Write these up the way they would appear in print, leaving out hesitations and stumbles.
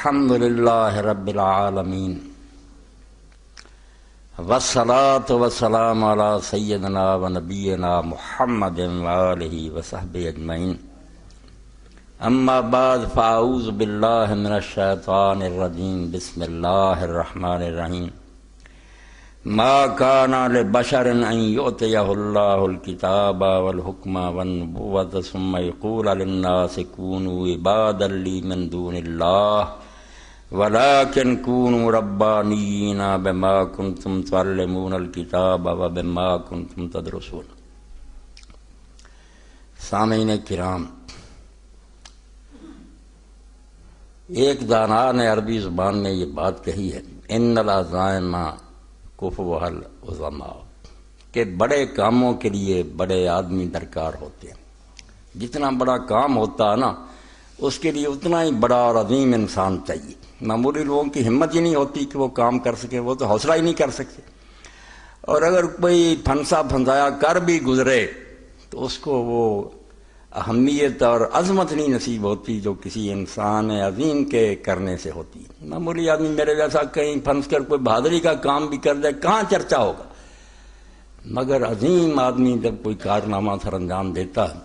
الحمد للہ رب العالمین والصلاة والسلام علی سیدنا و نبینا محمد وآلہ وصحبہ اجمعین اما بعد فاعوذ باللہ من الشیطان الرجیم بسم اللہ الرحمن الرحیم ما کان لبشر ان یؤتیہ اللہ الکتاب والحکم والنبوۃ ثم یقول للناس کونوا عبادا لی من دون اللہ ولكن كونوا ربانيين بما كنتم تعلمون الكتاب وبما كنتم تدرسون۔ سامعین کرام، ایک دانا نے عربی زبان میں یہ بات کہی ہے، ان العزائم کفوها العظماء، کہ بڑے کاموں کے لیے بڑے آدمی درکار ہوتے ہیں۔ جتنا بڑا کام ہوتا ہے نا، اس کے لیے اتنا ہی بڑا اور عظیم انسان چاہیے۔ معمولی لوگوں کی ہمت ہی نہیں ہوتی کہ وہ کام کر سکے، وہ تو حوصلہ ہی نہیں کر سکتے، اور اگر کوئی پھنسا پھنسایا کر بھی گزرے تو اس کو وہ اہمیت اور عظمت نہیں نصیب ہوتی جو کسی انسان عظیم کے کرنے سے ہوتی ہے۔ معمولی آدمی میرے جیسا کہیں پھنس کر کوئی بہادری کا کام بھی کر دے، کہاں چرچا ہوگا، مگر عظیم آدمی جب کوئی کارنامہ سر انجام دیتا ہے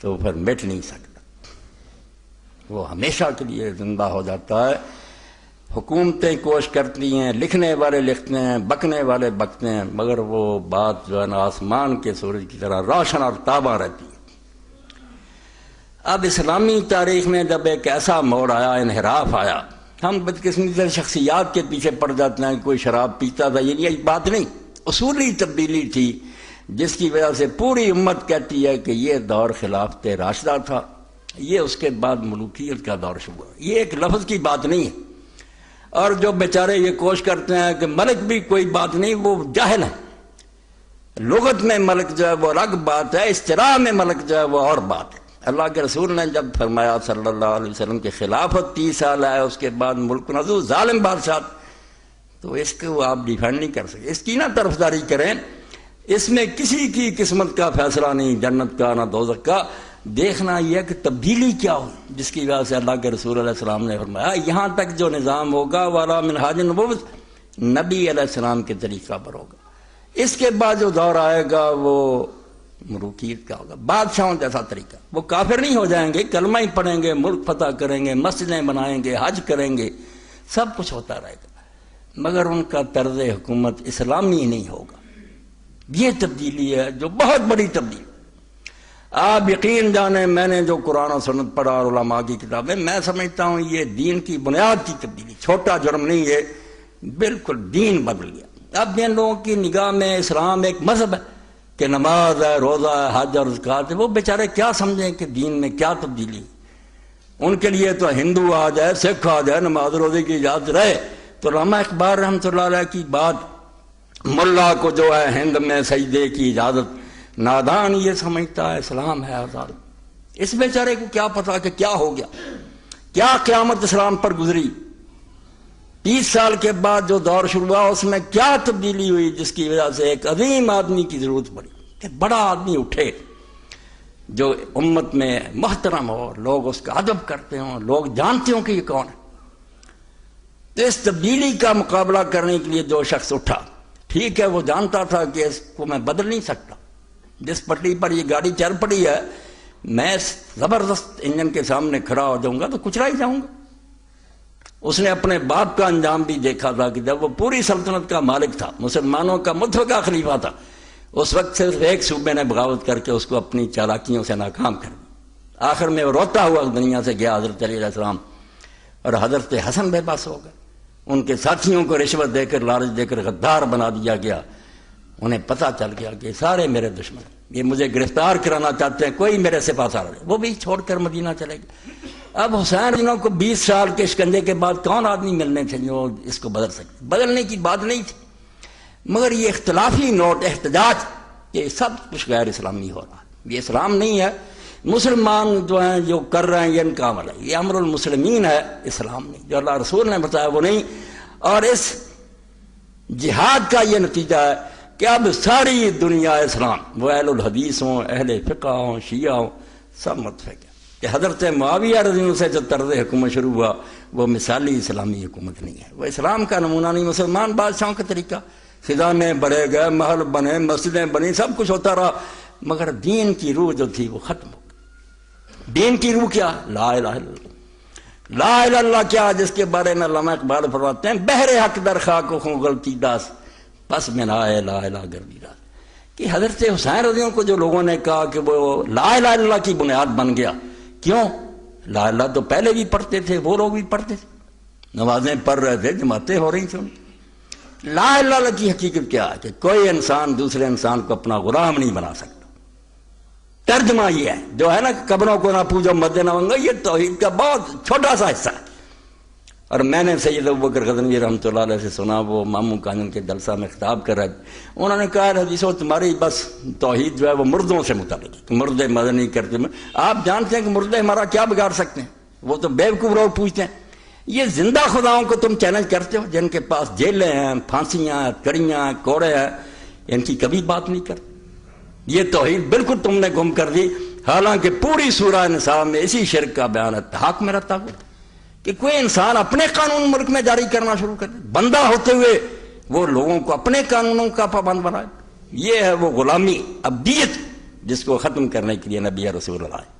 تو پھر مٹ نہیں سکتا، وہ ہمیشہ کے لیے زندہ ہو جاتا ہے۔ حکومتیں کوشش کرتی ہیں، لکھنے والے لکھتے ہیں، بکنے والے بکتے ہیں، مگر وہ بات جو ہے نا آسمان کے سورج کی طرح روشن اور تاباں رہتی ہے۔ اب اسلامی تاریخ میں جب ایک ایسا موڑ آیا، انحراف آیا، ہم بدقسمتی شخصیات کے پیچھے پڑ جاتے ہیں، کوئی شراب پیتا تھا، یہ بات نہیں، اصولی تبدیلی تھی جس کی وجہ سے پوری امت کہتی ہے کہ یہ دور خلافت راشدہ تھا، یہ اس کے بعد ملوکیت کا دور شروع ہوا۔ یہ ایک لفظ کی بات نہیں ہے، اور جو بیچارے یہ کوشش کرتے ہیں کہ ملک بھی کوئی بات نہیں، وہ جاہل ہے۔ لغت میں ملک جو ہے وہ الگ بات ہے، اصطلاح میں ملک جو ہے وہ اور بات ہے۔ اللہ کے رسول نے جب فرمایا صلی اللہ علیہ وسلم کی خلافت 30 سال ہے، اس کے بعد ملک نزول ظالم بادشاہ، تو اس کو آپ ڈیفینڈ نہیں کر سکتے، اس کی نہ طرفداری کریں، اس میں کسی کی قسمت کا فیصلہ نہیں، جنت کا نہ دوزخ کا۔ دیکھنا یہ کہ تبدیلی کیا ہوئی جس کی وجہ سے اللہ کے رسول علیہ السلام نے فرمایا یہاں تک جو نظام ہوگا والا منہاج النبوت، نبی علیہ السلام کے طریقہ پر ہوگا۔ اس کے بعد جو دور آئے گا وہ ملوکیت کا ہوگا، بادشاہوں جیسا طریقہ۔ وہ کافر نہیں ہو جائیں گے، کلمہ ہی پڑھیں گے، ملک فتح کریں گے، مسجدیں بنائیں گے، حج کریں گے، سب کچھ ہوتا رہے گا، مگر ان کا طرز حکومت اسلامی نہیں ہوگا۔ یہ تبدیلی ہے جو بہت بڑی تبدیلی۔ آپ یقین جانیں، میں نے جو قرآن و سنت پڑھا اور علماء کی کتابیں، میں سمجھتا ہوں یہ دین کی بنیاد کی تبدیلی، چھوٹا جرم نہیں ہے، بالکل دین بدل گیا۔ اب جن لوگوں کی نگاہ میں اسلام ایک مذہب ہے کہ نماز ہے، روزہ ہے، حج اور زکوٰۃ ہے، وہ بیچارے کیا سمجھیں کہ دین میں کیا تبدیلی؟ ان کے لیے تو ہندو آ جائے، سکھ آ جائے، نماز روزے کی اجازت رہے تو علامہ اقبال رحمۃ اللہ علیہ کی بات، ملا کو جو ہے ہند میں سجدے کی اجازت، نادان یہ سمجھتا ہے اسلام ہے آزاد۔ اس بیچارے کو کیا پتا کہ کیا ہو گیا، کیا قیامت اسلام پر گزری۔ 30 سال کے بعد جو دور شروع ہوا اس میں کیا تبدیلی ہوئی جس کی وجہ سے ایک عظیم آدمی کی ضرورت پڑی کہ بڑا آدمی اٹھے جو امت میں محترم ہو، لوگ اس کا ادب کرتے ہوں، لوگ جانتے ہوں کہ یہ کون ہے۔ تو اس تبدیلی کا مقابلہ کرنے کے لیے جو شخص اٹھا، ٹھیک ہے وہ جانتا تھا کہ اس کو میں بدل نہیں سکتا، جس پٹری پر یہ گاڑی چل پڑی ہے میں زبردست انجن کے سامنے کھڑا ہو جاؤں گا تو کچرا ہی جاؤں گا۔ اس نے اپنے باپ کا انجام بھی دیکھا تھا کہ جب وہ پوری سلطنت کا مالک تھا، مسلمانوں کا متفقہ خلیفہ تھا، اس وقت صرف ایک صوبے نے بغاوت کر کے اس کو اپنی چالاکیوں سے ناکام کر دیا۔ آخر میں وہ روتا ہوا دنیا سے گیا حضرت علی علیہ السلام، اور حضرت حسن بے بس ہو گئے، ان کے ساتھیوں کو رشوت دے کر، لالچ دے کر غدار بنا دیا گیا۔ انہیں پتہ چل گیا کہ سارے میرے دشمن، یہ مجھے گرفتار کرانا چاہتے ہیں، کوئی میرے سپاس آ رہے، وہ بھی چھوڑ کر مدینہ چلے گئے۔ اب حسین جنہوں کو 20 سال کے شکنجے کے بعد کون آدمی ملنے تھے جو اس کو بدل سکتے؟ بدلنے کی بات نہیں تھی، مگر یہ اختلافی نوٹ، احتجاج، یہ سب کچھ غیر اسلامی ہو رہا ہے، یہ اسلام نہیں ہے۔ مسلمان جو ہیں جو کر رہے ہیں یہ ان کا عمل ہے، یہ امر المسلمین ہے، اسلام نہیں، جو اللہ رسول نے بتایا وہ نہیں۔ اور اس جہاد کا یہ نتیجہ ہے کہ اب ساری دنیا اسلام، وہ اہل الحدیث ہوں، اہل فقہ ہوں، شیعہ ہوں، سب متفق ہے کہ حضرت معاویہ رضی اللہ عنہ سے جو طرز حکومت شروع ہوا وہ مثالی اسلامی حکومت نہیں ہے، وہ اسلام کا نمونہ نہیں، مسلمان بادشاہوں کا طریقہ، خزانے بڑھے گئے، محل بنے، مسجدیں بنی، سب کچھ ہوتا رہا، مگر دین کی روح جو تھی وہ ختم ہو گئی۔ دین کی روح کیا؟ لا الہ الا اللہ۔ لا الہ الا اللہ کیا؟ جس کے بارے میں علامہ اقبال فرماتے ہیں بہر حق در خاک و خوں غلطی داس پس میں لا الہ گردی داس، کہ حضرت حسین رضی اللہ عنہ کو جو لوگوں نے کہا کہ وہ لا الہ الا اللہ کی بنیاد بن گیا، کیوں؟ لا الہ تو پہلے بھی پڑھتے تھے، وہ لوگ بھی پڑھتے تھے، نمازیں پڑھ رہے تھے، جماعتیں ہو رہی تھیں۔ لا الہ الا اللہ کی حقیقت کیا ہے کہ کوئی انسان دوسرے انسان کو اپنا غلام نہیں بنا سکتا۔ ترجمہ یہ ہے جو ہے نا قبروں کو نہ پوجو مد نہ منگو، یہ توحید کا بہت چھوٹا سا حصہ ہے۔ اور میں نے سید ابوبکر غزنوی رحمۃ اللہ علیہ سے سنا، وہ ماموں کانن کے جلسہ میں خطاب کر رہے تھے، انہوں نے کہا حدیثوں تمہاری بس توحید جو ہے وہ مردوں سے متعلق، مردے مدد نہیں کرتے۔ آپ جانتے ہیں کہ مردے ہمارا کیا بگاڑ سکتے ہیں؟ وہ تو بیوقوف لوگ پوچھتے ہیں۔ یہ زندہ خداؤں کو تم چیلنج کرتے ہو جن کے پاس جیلیں ہیں، پھانسیاں، کڑیاں، کوڑے ہیں، ان کی کبھی بات نہیں کرتے۔ یہ توحید بالکل تم نے گم کر دی، حالانکہ پوری سورہ نساء میں اسی شرک کا بیان ہے۔ حق میں رہتا ہوا کہ کوئی انسان اپنے قانون ملک میں جاری کرنا شروع کر دے، بندہ ہوتے ہوئے وہ لوگوں کو اپنے قانونوں کا پابند بنائے، یہ ہے وہ غلامی، عبدیت، جس کو ختم کرنے کے لیے نبی رسول اللہ ہے۔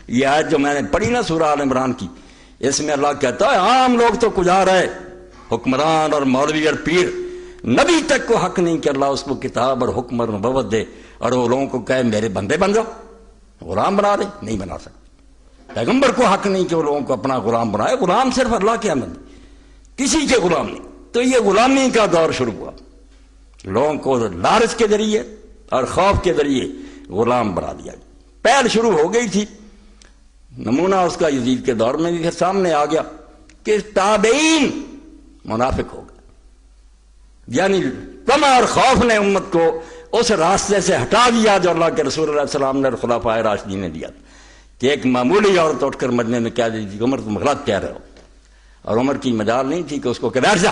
یہ آیت جو میں نے پڑھی نا سورہ آل عمران کی، اس میں اللہ کہتا ہے عام لوگ تو کجا رہے، حکمران اور مولوی اور پیر، نبی تک کو حق نہیں کہ اللہ اس کو کتاب اور حکم اور نبوت دے اور وہ لوگوں کو کہے میرے بندے بن جاؤ، غلام بنا دے، نہیں بنا سکتے۔ پیغمبر کو حق نہیں کہ وہ لوگوں کو اپنا غلام بنائے، غلام صرف اللہ کے اندر، کسی کے غلام نہیں۔ تو یہ غلامی کا دور شروع ہوا، لوگوں کو لالچ کے ذریعے اور خوف کے ذریعے غلام بنا دیا گیا۔ پہل شروع ہو گئی تھی، نمونہ اس کا یزید کے دور میں بھی سامنے آ گیا کہ تابعین منافق ہو گئے، یعنی طمع اور خوف نے امت کو اس راستے سے ہٹا دیا جو اللہ کے رسول اللہ علیہ وسلم نے اور خلفائے راشدین نے دیا، کہ ایک معمولی عورت اٹھ کر مجمع میں کہہ دی تھی عمر تم غلط کہہ رہے ہو، اور عمر کی مجال نہیں تھی کہ اس کو کہ بیٹھ جا،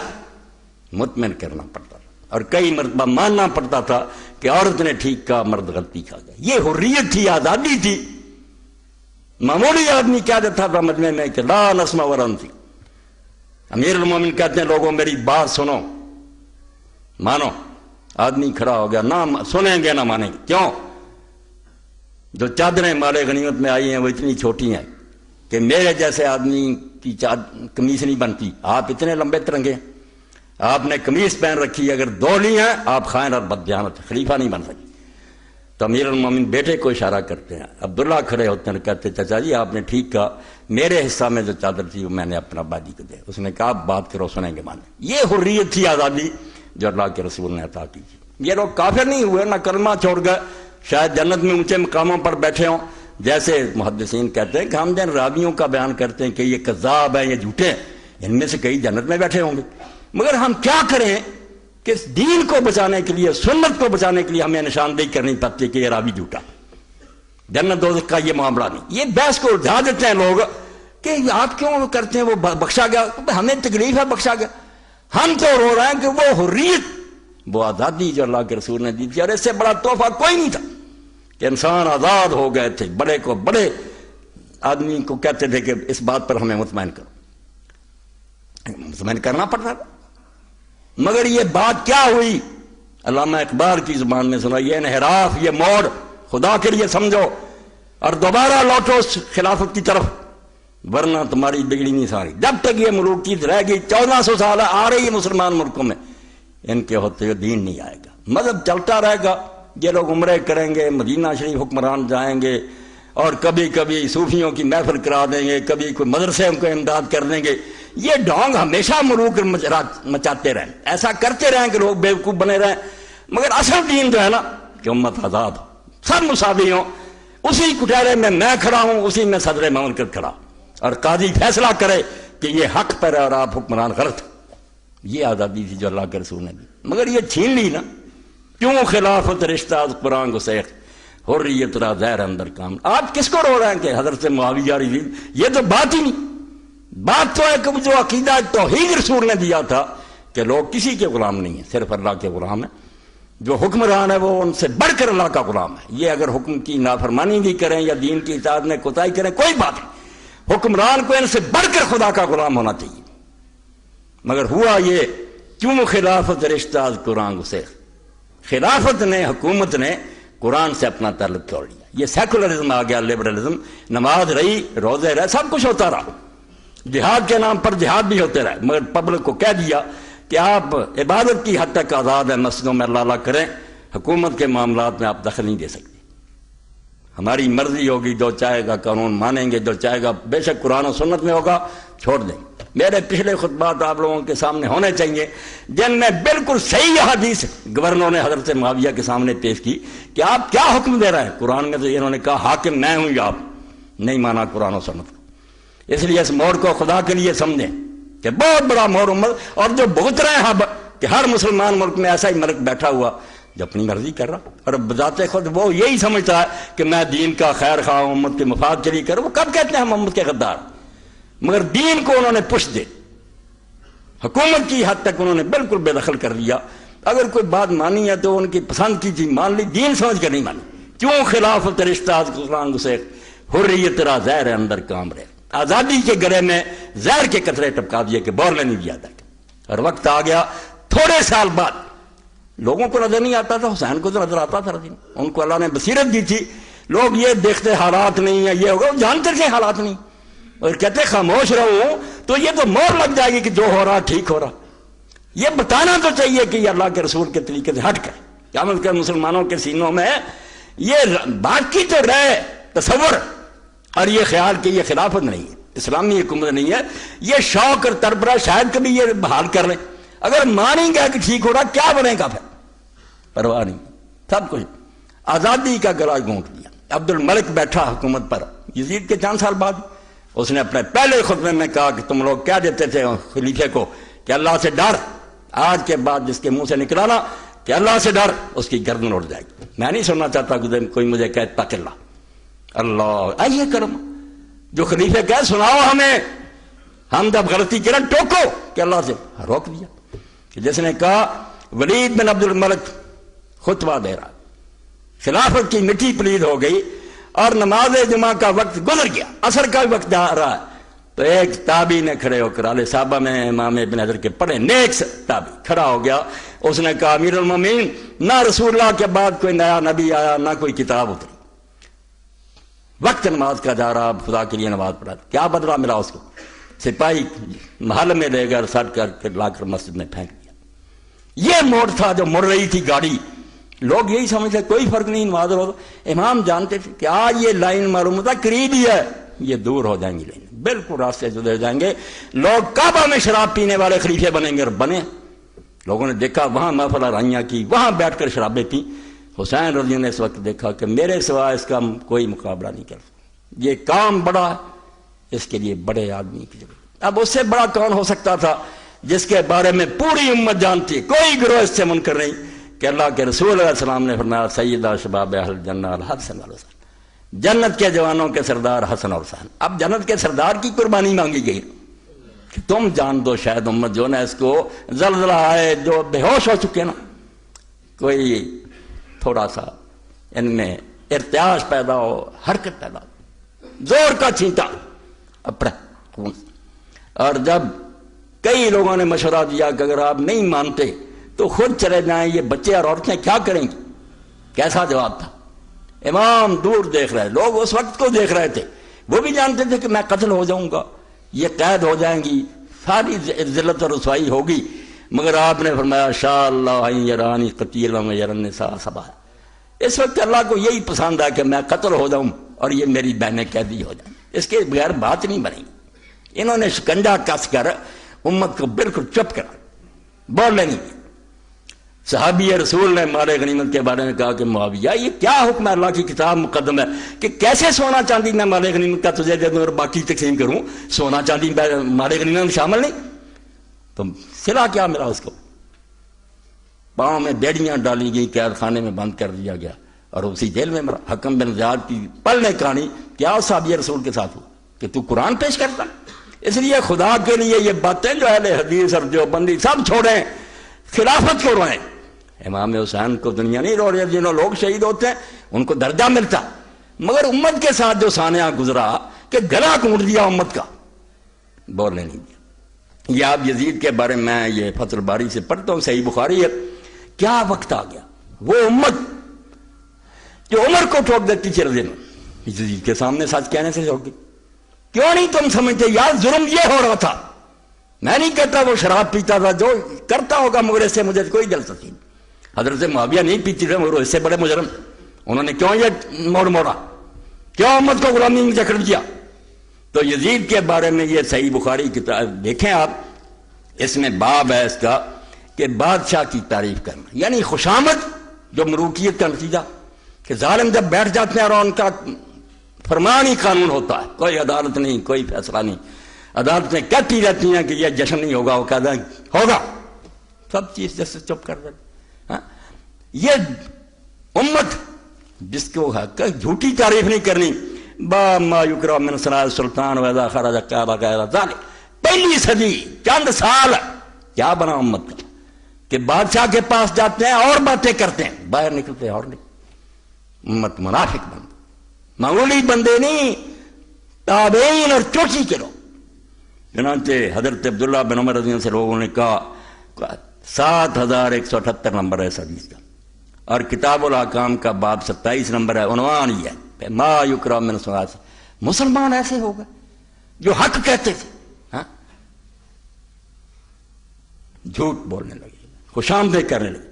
مطمئن کرنا پڑتا تھا، اور کئی مرتبہ ماننا پڑتا تھا کہ عورت نے ٹھیک کہا، مرد غلطی کھا گیا۔ یہ حریت تھی، آزادی تھی۔ معمولی آدمی کہہ دیتا تھا مجمع میں کہ لا نسمع ولا نطیع، امیر المومنین کہتے ہیں لوگوں میری بات سنو مانو، آدمی کھڑا ہو گیا، نہ سنیں گے نہ مانیں گے۔ کیوں؟ جو چادریں مال غنیمت میں آئی ہیں وہ اتنی چھوٹی ہیں کہ میرے جیسے آدمی کی قمیص نہیں بنتی، آپ اتنے لمبے ترنگے، آپ نے قمیص پہن رکھی، اگر دو لی ہیں آپ خائن اور بددیانت، خلیفہ نہیں بن سکتے۔ تو امیر المومنین بیٹے کو اشارہ کرتے ہیں، عبداللہ کھڑے ہوتے ہیں، کہتے چچا جی آپ نے ٹھیک کہا، میرے حصہ میں جو چادر تھی وہ میں نے اپنا بادی کو دے۔ اس نے کہا آپ بات کرو، سنیں گے مانیں۔ یہ حریت تھی، آزادی جو اللہ کے رسول نے عطا کی تھی۔ یہ لوگ کافر نہیں ہوئے، نہ کلمہ چھوڑ گئے، شاید جنت میں اونچے مقاموں پر بیٹھے ہوں، جیسے محدثین کہتے ہیں کہ ہم جن راویوں کا بیان کرتے ہیں کہ یہ کذاب ہیں، یہ جھوٹے ہیں، ان میں سے کئی جنت میں بیٹھے ہوں گے، مگر ہم کیا کریں کہ دین کو بچانے کے لیے، سنت کو بچانے کے لیے ہمیں نشاندہی کرنی پڑتی ہے کہ یہ راوی جھوٹا، جنت دوزخ کا یہ معاملہ نہیں۔ یہ بحث کو الجھا دیتے ہیں لوگ کہ آپ کیوں کرتے ہیں، وہ بخشا گیا، ہمیں تکلیف ہے بخشا گیا۔ ہم تو رو رہے ہیں کہ وہ حریت، وہ آزادی جو اللہ کے رسول نے دی تھی، اور اس سے بڑا تحفہ کوئی نہیں تھا کہ انسان آزاد ہو گئے تھے۔ بڑے کو بڑے آدمی کو کہتے تھے کہ اس بات پر ہمیں مطمئن کرو، مطمئن کرنا پڑتا تھا۔ مگر یہ بات کیا ہوئی؟ علامہ اقبال کی زبان میں سنا، یہ انحراف، یہ موڑ خدا کے لیے سمجھو اور دوبارہ لوٹو اس خلافت کی طرف، ورنہ تمہاری بگڑی نہیں ساری۔ جب تک یہ ملوکیت رہے گی، 1400 سال آ رہی ہے مسلمان ملکوں میں، ان کے ہوتے ہوئے دین نہیں آئے گا، مذہب چلتا رہے گا۔ یہ لوگ عمرے کریں گے، مدینہ شریف حکمران جائیں گے، اور کبھی کبھی صوفیوں کی محفل کرا دیں گے، کبھی کوئی مدرسے کو امداد کر دیں گے۔ یہ ڈھونگ ہمیشہ ملوک مچاتے رہیں، ایسا کرتے رہیں کہ لوگ بیوقوف بنے رہیں، مگر اصل دین جو ہے نا کہ امت آزاد ہو، سب مساوی ہوں، اسی کٹہرے میں میں کھڑا ہوں، اسی میں صدر مملکت کھڑا، اور قاضی فیصلہ کرے کہ یہ حق پر ہے اور آپ حکمران غلط۔ یہ آزادی تھی جو اللہ کے رسول نے دی، مگر یہ چھین لی نا۔ کیوں خلافت رشتہ قرآن کو سیخ، حریت را زہر اندر کام۔ آپ کس کو رو رہے ہیں کہ حضرت معاویہ یزید؟ یہ تو بات ہی نہیں۔ بات تو ہے کہ جو عقیدہ توحید رسول نے دیا تھا کہ لوگ کسی کے غلام نہیں ہیں، صرف اللہ کے غلام ہیں، جو حکمران ہے وہ ان سے بڑھ کر اللہ کا غلام ہے. یہ اگر حکم کی نافرمانی بھی کریں یا دین کی اطاعت میں کوتاہی کریں کوئی بات نہیں، حکمران کو ان سے بڑھ کر خدا کا غلام ہونا چاہیے. مگر ہوا یہ کیوں خلافت رشتہ قرآن گسیخ، خلافت نے حکومت نے قرآن سے اپنا تعلق توڑ لیا. یہ سیکولرزم آ گیا، لبرلزم. نماز رہی، روزے رہے، سب کچھ ہوتا رہا، جہاد کے نام پر جہاد بھی ہوتے رہے، مگر پبلک کو کہہ دیا کہ آپ عبادت کی حد تک آزاد ہیں، مسجدوں میں اللہ کریں، حکومت کے معاملات میں آپ دخل نہیں دے سکتے. ہماری مرضی ہوگی، جو چاہے گا قانون مانیں گے، جو چاہے گا بے شک قرآن و سنت میں ہوگا چھوڑ دیں گے. میرے پچھلے خطبات آپ لوگوں کے سامنے ہونے چاہیے جن میں بالکل صحیح حدیث گورنر نے حضرت معاویہ کے سامنے پیش کی کہ آپ کیا حکم دے رہے ہیں. قرآن میں تو انہوں نے کہا حاکم میں ہوں یا آپ، نہیں مانا قرآن و سنت کو. اس لیے اس موڑ کو خدا کے لیے سمجھیں کہ بہت بڑا موڑ امت، اور جو بھگت رہے ہیں کہ ہر مسلمان ملک میں ایسا ہی ملک بیٹھا ہوا جو اپنی مرضی کر رہا، اور بذات خود وہ یہی سمجھتا ہے کہ میں دین کا خیر خواہ ہوں، امت کے مفاد کے لیے کروں. وہ کب کہتے ہیں ہم امت کے غدار؟ مگر دین کو انہوں نے پش دے، حکومت کی حد تک انہوں نے بالکل بے دخل کر دیا. اگر کوئی بات مانی ہے تو ان کی پسند کی چیز مان لی، دین سمجھ کر نہیں مانی. کیوں خلافت رشتہ قرآن گسیخ، حریت تیرا زہر ہے اندر کام رہے. آزادی کے گلے میں زہر کے قطرے ٹپکا دیے کہ بور نہیں دیا تھا. اور وقت آ گیا تھوڑے سال بعد، لوگوں کو نظر نہیں آتا تھا، حسین کو تو نظر آتا تھا. ان کو اللہ نے بصیرت دی تھی. لوگ یہ دیکھتے حالات نہیں ہیں، یہ ہوگا، جانتے تھے حالات نہیں، اور کہتے خاموش رہو تو یہ تو مور لگ جائے گی کہ جو ہو رہا ٹھیک ہو رہا. یہ بتانا تو چاہیے کہ یہ اللہ کے رسول کے طریقے سے ہٹ کر قیامت کے مسلمانوں کے سینوں میں یہ باقی تو رہے تصور اور یہ خیال کہ یہ خلافت نہیں ہے، اسلامی حکومت نہیں ہے. یہ شوق اور تربرہ شاید کبھی یہ بحال کر لیں. اگر مانیں گے کہ ٹھیک ہو رہا، کیا بنے گا پھر؟ پرواہ نہیں، سب کچھ آزادی کا گلا گھونٹ دیا. عبد الملک بیٹھا حکومت پر یزید کے چند سال بعد. اس نے اپنے پہلے خطبے میں کہا کہ تم لوگ کیا دیتے تھے خلیفے کو کہ اللہ سے ڈر، آج کے بعد جس کے منہ سے نکلانا کہ اللہ سے ڈر، اس کی گردن اڑ جائے گی. میں نہیں سننا چاہتا کہ کوئی مجھے کہے تق اللہ، اللہ آئیے کرم جو خلیفے کہے سناؤ ہمیں، ہم جب غلطی کریں ٹوکو کہ اللہ سے روک دیا. کہ جس نے کہا ولید بن عبد الملک خطبہ دے رہا، خلافت کی مٹی پلید ہو گئی اور نماز جمعہ کا وقت گزر گیا، عصر کا بھی وقت آ رہا ہے. تو ایک تابعی نے کھڑے ہو کر علیہ صحابہ میں امام ابن حجر کے پڑھے، نیک تابعی کھڑا ہو گیا. اس نے کہا امیر المومنین، نہ رسول اللہ کے بعد کوئی نیا نبی آیا، نہ کوئی کتاب اتری، وقت نماز کا جا رہا، خدا کے لیے نماز پڑھا. کیا بدلہ ملا اس کو؟ سپاہی محل میں لے کر سٹ کر کے لا کر مسجد میں پھینک دیا. یہ موڑ تھا جو مڑ رہی تھی گاڑی. لوگ یہی سمجھتے کوئی فرق نہیں نماز روزہ. امام جانتے تھے کہ آج یہ لائن معلوم ہوتا قریب ہی ہے، یہ دور ہو جائیں گی لائن، بالکل راستے سے گزر جائیں گے. لوگ کعبہ میں شراب پینے والے خلیفے بنیں گے، اور بنے. لوگوں نے دیکھا وہاں محفل رائیاں کی، وہاں بیٹھ کر شرابیں پی. حسین رضی نے اس وقت دیکھا کہ میرے سوا اس کا کوئی مقابلہ نہیں کر سکتا، یہ کام بڑا ہے، اس کے لیے بڑے آدمی کی ضرورت. اب اس سے بڑا کون ہو سکتا تھا جس کے بارے میں پوری امت جانتی، کوئی گروہ اس سے منکر نہیں، کہ اللہ کے رسول علیہ السلام نے فرمایا سیدہ شباب اہل جنہ الحسن والحسین، جنت کے جوانوں کے سردار حسن اور حسین. اب جنت کے سردار کی قربانی مانگی گئی کہ تم جان دو شاید امت جو نا اس کو زلزلہ آئے، جو بے ہوش ہو چکے نا، کوئی تھوڑا سا ان میں ارتعاش پیدا ہو، حرکت پیدا ہو، زور کا چھینٹا اپنا خون. اور جب کئی لوگوں نے مشورہ دیا کہ اگر آپ نہیں مانتے تو خود چلے جائیں، یہ بچے اور عورتیں کیا کریں گی؟ کیسا جواب تھا؟ امام دور دیکھ رہے، لوگ اس وقت کو دیکھ رہے تھے. وہ بھی جانتے تھے کہ میں قتل ہو جاؤں گا، یہ قید ہو جائیں گی، ساری ذلت اور رسوائی ہوگی. مگر آپ نے فرمایا شاء اللہ یرانی قتیلا و یری النساء صبا. اس وقت اللہ کو یہی پسند ہے کہ میں قتل ہو جاؤں اور یہ میری بہنیں قیدی ہو جائیں. اس کے بغیر بات نہیں بنے گی. انہوں نے شکنجا کس کر امت کو بالکل چپ کرا، بولنے نہیں. صحابی رسول نے مال غنیمت کے بارے میں کہا کہ معاویہ یہ کیا حکم ہے؟ اللہ کی کتاب مقدم ہے کہ کیسے سونا چاندی میں مال غنیمت کا تجھے دے دوں اور باقی تقسیم کروں، سونا چاندی مال غنیمت میں شامل نہیں. تو صلہ کیا ملا اس کو؟ پاؤں میں بیڑیاں ڈالی گئی، قید خانے میں بند کر دیا گیا اور اسی جیل میں مرا. حکم بن زیاد کی پل نے کہانی کیا صحابی رسول کے ساتھ ہوا کہ تو قرآن پیش کرتا. اس لیے خدا کے لیے یہ باتیں جو اہل حدیث اور دیوبندی سب چھوڑیں، خلافت کو روئیں. امام حسین کو دنیا نہیں رو رہی، جنہوں لوگ شہید ہوتے ہیں ان کو درجہ ملتا، مگر امت کے ساتھ جو سانحہ گزرا کہ گلا کونٹ دیا امت کا، بولنے نہیں دیا۔ یہ آپ یزید کے بارے میں یہ فتح الباری سے پڑھتا ہوں، صحیح بخاری ہے، کیا وقت آ گیا وہ امت جو عمر کو ٹھوک دیتی چل دینا یزید کے سامنے سچ کہنے سے چھوڑ گئی۔ کیوں نہیں تم سمجھتے یار ظلم یہ ہو رہا تھا؟ میں نہیں کہتا وہ شراب پیتا تھا، جو کرتا ہوگا، مگر اس سے مجھے کوئی دلچسپی نہیں۔ حضرت معاویہ نہیں پیتی تھے مگر اس سے بڑے مجرم، انہوں نے کیوں یہ موڑ موڑا، کیوں امت کو غلامی میں جکڑ دیا؟ تو یزید کے بارے میں یہ صحیح بخاری کتاب دیکھیں آپ، اس میں باب ہے اس کا کہ بادشاہ کی تعریف کرنا، یعنی خوشامد جو ملوکیت کا نتیجہ، کہ ظالم جب بیٹھ جاتے ہیں اور ان کا فرمان ہی قانون ہوتا ہے، کوئی عدالت نہیں، کوئی فیصلہ نہیں، عدالت میں کہتی رہتی ہیں کہ یہ جشن نہیں ہوگا، وہ کہتے ہیں ہوگا، سب چیز جیسے چپ کر دیتے۔ یہ امت جس کو حق جھوٹی تعریف نہیں کرنی، با ما یکرہ من صلاح السلطان وَإِذَا خَرَجَ قَالَ غَيْرَ ذَلِكَ، پہلی صدی چند سال کیا بنا امت کا کہ بادشاہ کے پاس جاتے ہیں اور باتیں کرتے ہیں، باہر نکلتے ہیں اور نہیں۔ امت منافق بند، معمولی بندے نہیں، تابعین اور چوٹی کے لوگ۔ چنانچہ حضرت عبداللہ بن عمر رضی اللہ عنہ سے لوگوں نے کہا 7178 نمبر ہے اس حدیث کا، اور کتاب الاحکام کا باب 27 نمبر ہے، عنوان یہ ہے ما یکرہ من صلاۃ، مسلمان ایسے ہو گئے جو حق کہتے تھے، ہاں جھوٹ بولنے لگے، خوشامدیں کرنے لگے۔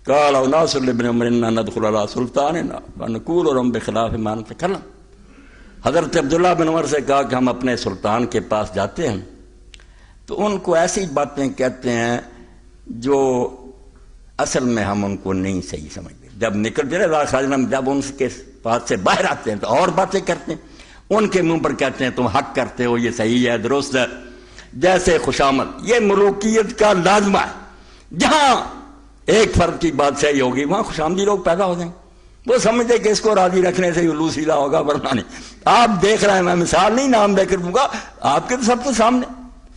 قال اناس لابن عمر انا ندخل على سلطاننا ونقول لهم بخلاف ما نتكلم، حضرت عبداللہ بن عمر سے کہا کہ ہم اپنے سلطان کے پاس جاتے ہیں تو ان کو ایسی باتیں کہتے ہیں جو اصل میں ہم ان کو نہیں صحیح سمجھتے، جب نکلتے ہیں جب ان کے پاس سے باہر آتے ہیں تو اور باتیں کرتے ہیں، ان کے منہ پر کہتے ہیں تم حق کرتے ہو، یہ صحیح ہے، درست ہے، جیسے خوشامد۔ یہ ملوکیت کا لازمہ ہے، جہاں ایک فرد کی بات صحیح ہوگی وہاں خوشامدی لوگ پیدا ہو جائیں گے، وہ سمجھتے کہ اس کو راضی رکھنے سے الو سیدھا ہوگا، ورنہ نہیں۔ آپ دیکھ رہے ہیں، میں مثال نہیں نام دے کر دوں گا، آپ کے تو سب کے سامنے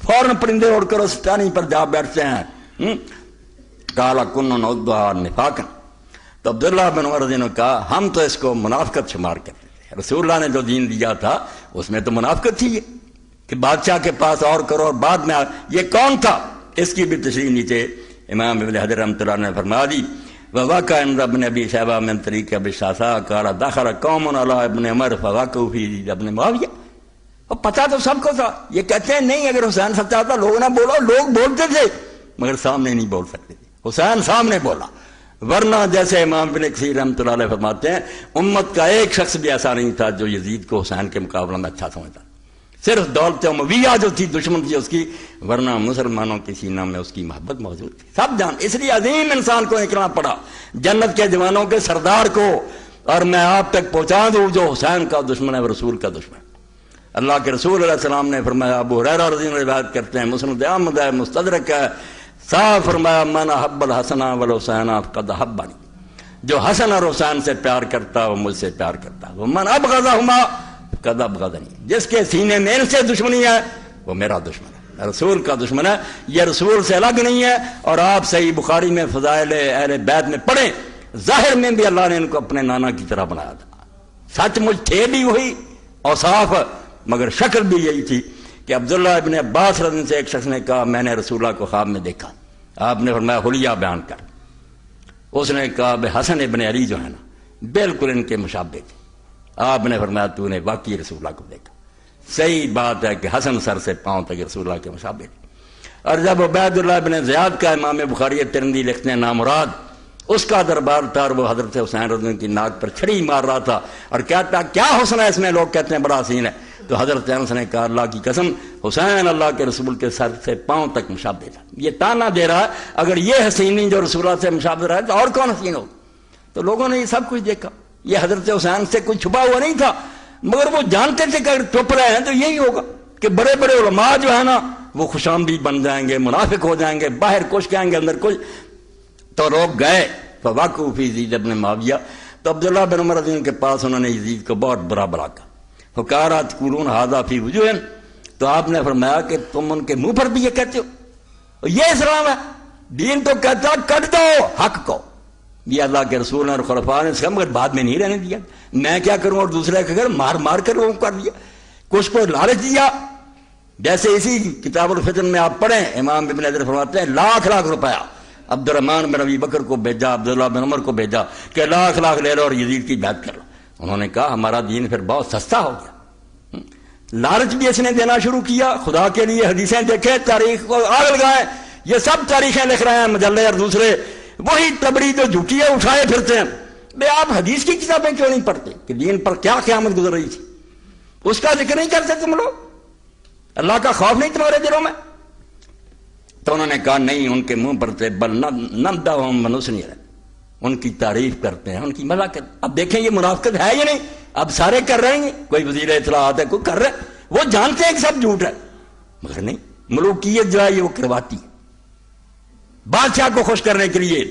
فوراً پرندے اڑ کر اسٹانی پر جا بیٹھتے ہیں۔ کالا کن نعدھا نفاقا، تو عبداللہ بن عمر نے کہا ہم تو اس کو منافقت شمار کرتے تھے، رسول اللہ نے جو دین دیا تھا اس میں تو منافقت تھی، یہ کہ بادشاہ کے پاس اور کرو اور بعد میں یہ کون تھا، اس کی بھی تشریح نیچے امام ابن حجر رحمۃ اللہ نے فرما دی۔ وواقع عند ابن ابی شیبہ من طریق ابی شعثاء قال دخل قوم علی ابن عمر فوقعوا فی ابن معاویہ، اور پتہ تو سب کو تھا، یہ کہتے ہیں نہیں اگر حسین سچا تھا لوگ نہ بولو، لوگ بولتے تھے مگر سامنے نہیں بول سکتے تھے، حسین سامنے بولا، ورنہ جیسے امام ابن کثیر رحمۃ اللہ علیہ فرماتے ہیں امت کا ایک شخص بھی ایسا نہیں تھا جو یزید کو حسین کے مقابلہ میں اچھا سمجھتا، صرف دولت امویہ جو تھی دشمن تھی اس کی، ورنہ مسلمانوں کے سینہ میں اس کی محبت موجود تھی، سب جان۔ اس لیے عظیم انسان کو نکلنا پڑا، جنت کے جوانوں کے سردار کو، اور میں آپ تک پہنچا دوں جو حسین کا دشمن ہے وہ رسول کا دشمن ہے۔ اللہ کے رسول علیہ السلام نے فرمایا، ابو ہریرہ رضی اللہ عنہ روایت کرتے ہیں، مسند احمد ہے، مستدرک ہے، صاف فرمایا من احب الحسن والحسین فقد احبنی، جو حسن اور حسین سے پیار کرتا وہ مجھ سے پیار کرتا، وہ من ابغضہما فقد ابغضنی، جس کے سینے میں ان سے دشمنی ہے وہ میرا دشمن ہے، رسول کا دشمن ہے، یہ رسول سے الگ نہیں ہے۔ اور آپ صحیح بخاری میں فضائل اہل بیت میں پڑھیں، ظاہر میں بھی اللہ نے ان کو اپنے نانا کی طرح بنایا تھا، سچ مجھ تھے بھی وہی اوصاف، مگر شکل بھی یہی تھی کہ عبداللہ ابن عباس رضی اللہ عنہ سے ایک شخص نے کہا میں نے رسول اللہ کو خواب میں دیکھا، آپ نے فرمایا حلیہ بیان کر، اس نے کہا بے حسن ابن علی جو ہے نا بالکل ان کے مشابہ تھے، آپ نے فرمایا تو نے واقعی رسول اللہ کو دیکھا، صحیح بات ہے کہ حسن سر سے پاؤں تک رسول اللہ کے مشابہ تھے۔ اور جب عبید اللہ بن زیاد کا امام بخاری ترمذی لکھتے ہیں نامراد، اس کا دربار تھا اور وہ حضرت حسین رضی اللہ عنہ کی ناک پر چھڑی مار رہا تھا اور کہتا کیا حسن ہے اس میں، لوگ کہتے ہیں بڑا حسین ہے، تو حضرت انس نے کہا اللہ کی قسم حسین اللہ کے رسول کے سر سے پاؤں تک مشابہ تھا، یہ تانا دے رہا ہے اگر یہ حسین نہیں جو رسول اللہ سے مشابہ رہا ہے تو اور کون حسین ہو؟ تو لوگوں نے یہ سب کچھ دیکھا، یہ حضرت حسین سے کوئی چھپا ہوا نہیں تھا، مگر وہ جانتے تھے کہ اگر چپ رہے ہیں تو یہی ہوگا کہ بڑے بڑے علماء جو ہے نا وہ خوشامدی بن جائیں گے، منافق ہو جائیں گے، باہر کچھ کہیں گے اندر کچھ، تو لوگ گئے فواقعوا فی یزید ابن معاویہ، تو عبداللہ بن عمر رضی اللہ عنہ کے پاس انہوں نے یزید کو بہت برا بلا کہا، فقالت تقولون ھذا فی وجوہہم، تو آپ نے فرمایا کہ تم ان کے منہ پر بھی یہ کہتے ہو، یہ اسلام ہے دین تو کہتا کٹ دو حق کو، یہ اللہ کے رسول اور خلفاء نے اس مگر بعد میں نہیں رہنے دیا. میں کیا کروں اور دوسرے کا گھر مار مار کر لوگوں کو کر دیا، کچھ کو لالچ دیا. جیسے اسی کتاب الفتن میں آپ پڑھیں امام ابن حجر فرماتے ہیں لاکھ لاکھ روپیہ عبد الرحمن بن ابی بکر کو بھیجا، عبداللہ بن عمر کو بھیجا کہ لاکھ لاکھ لے لو اور یزید کی بیعت کر لو. انہوں نے کہا ہمارا دین پھر بہت سستا ہو گیا. لالچ بھی اس نے دینا شروع کیا. خدا کے لیے حدیثیں دیکھیں، تاریخ کو آگ لگائیں، یہ سب تاریخیں لکھ رہے ہیں مجلے اور دوسرے، وہی تبری جو جھوٹیاں اٹھائے پھرتے ہیں. بے آپ حدیث کی کتابیں کیوں نہیں پڑھتے کہ دین پر کیا قیامت گزر رہی تھی؟ اس کا ذکر نہیں کرتے تم لوگ؟ اللہ کا خوف نہیں تمہارے دلوں میں؟ تو انہوں نے کہا نہیں، ان کے منہ پر تھے بل نمدحہم ونثنی علیہم، ان کی تعریف کرتے ہیں، ان کی مزاح کرتے ہیں. اب دیکھیں یہ منافقت ہے یا نہیں؟ اب سارے کر رہے ہیں، کوئی وزیر اطلاعات ہے، کوئی کر رہے، وہ جانتے ہیں کہ سب جھوٹ ہے، مگر نہیں، ملوکیت جو ہے یہ وہ کرواتی ہے بادشاہ کو خوش کرنے کے لیے.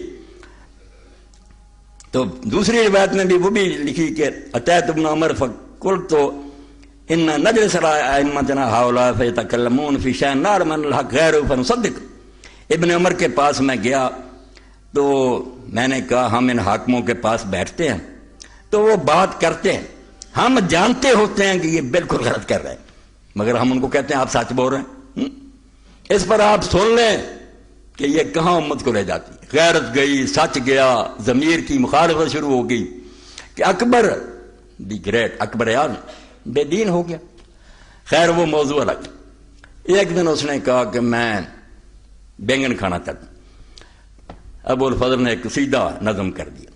تو دوسری روایت میں بھی وہ بھی لکھی کہ اتیت ابن عمر فقلت ان نجلس ائمتنا ہؤلاء فیتکلمون فی شیء نعلم ان الحق غیر فنصدق. ابن عمر کے پاس میں گیا تو میں نے کہا ہم ان حاکموں کے پاس بیٹھتے ہیں تو وہ بات کرتے ہیں، ہم جانتے ہوتے ہیں کہ یہ بالکل غلط کر رہے ہیں، مگر ہم ان کو کہتے ہیں آپ سچ بول رہے ہیں. اس پر آپ سن لیں کہ یہ کہاں امت کو لے جاتی ہے. غیرت گئی، سچ گیا، ضمیر کی مخالفت شروع ہو گئی کہ اکبر دی گریٹ، اکبر اعظم بے دین ہو گیا. خیر وہ موضوع الگ. ایک دن اس نے کہا کہ میں بینگن کھانا چاہتا ہوں. ابو الفضل نے ایک قصیدہ نظم کر دیا،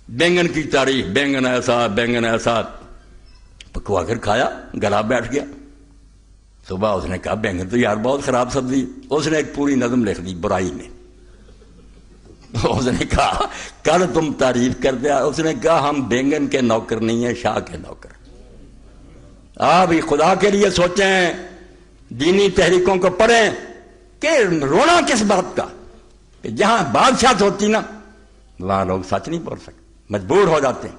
بینگن کی تعریف، بینگن ایسا بینگن ایسا. پکوا کر کھایا، گلا بیٹھ گیا. صبح اس نے کہا بینگن تو یار بہت خراب سبزی. اس نے ایک پوری نظم لکھ دی برائی میں. اس نے کہا کل تم تعریف کر دیا. اس نے کہا ہم بینگن کے نوکر نہیں ہیں، شاہ کے نوکر. آپ خدا کے لیے سوچیں، دینی تحریکوں کو پڑھیں کہ رونا کس بات کا کہ جہاں بادشاہت ہوتی نا وہاں لوگ سچ نہیں بول سکتے، مجبور ہو جاتے ہیں.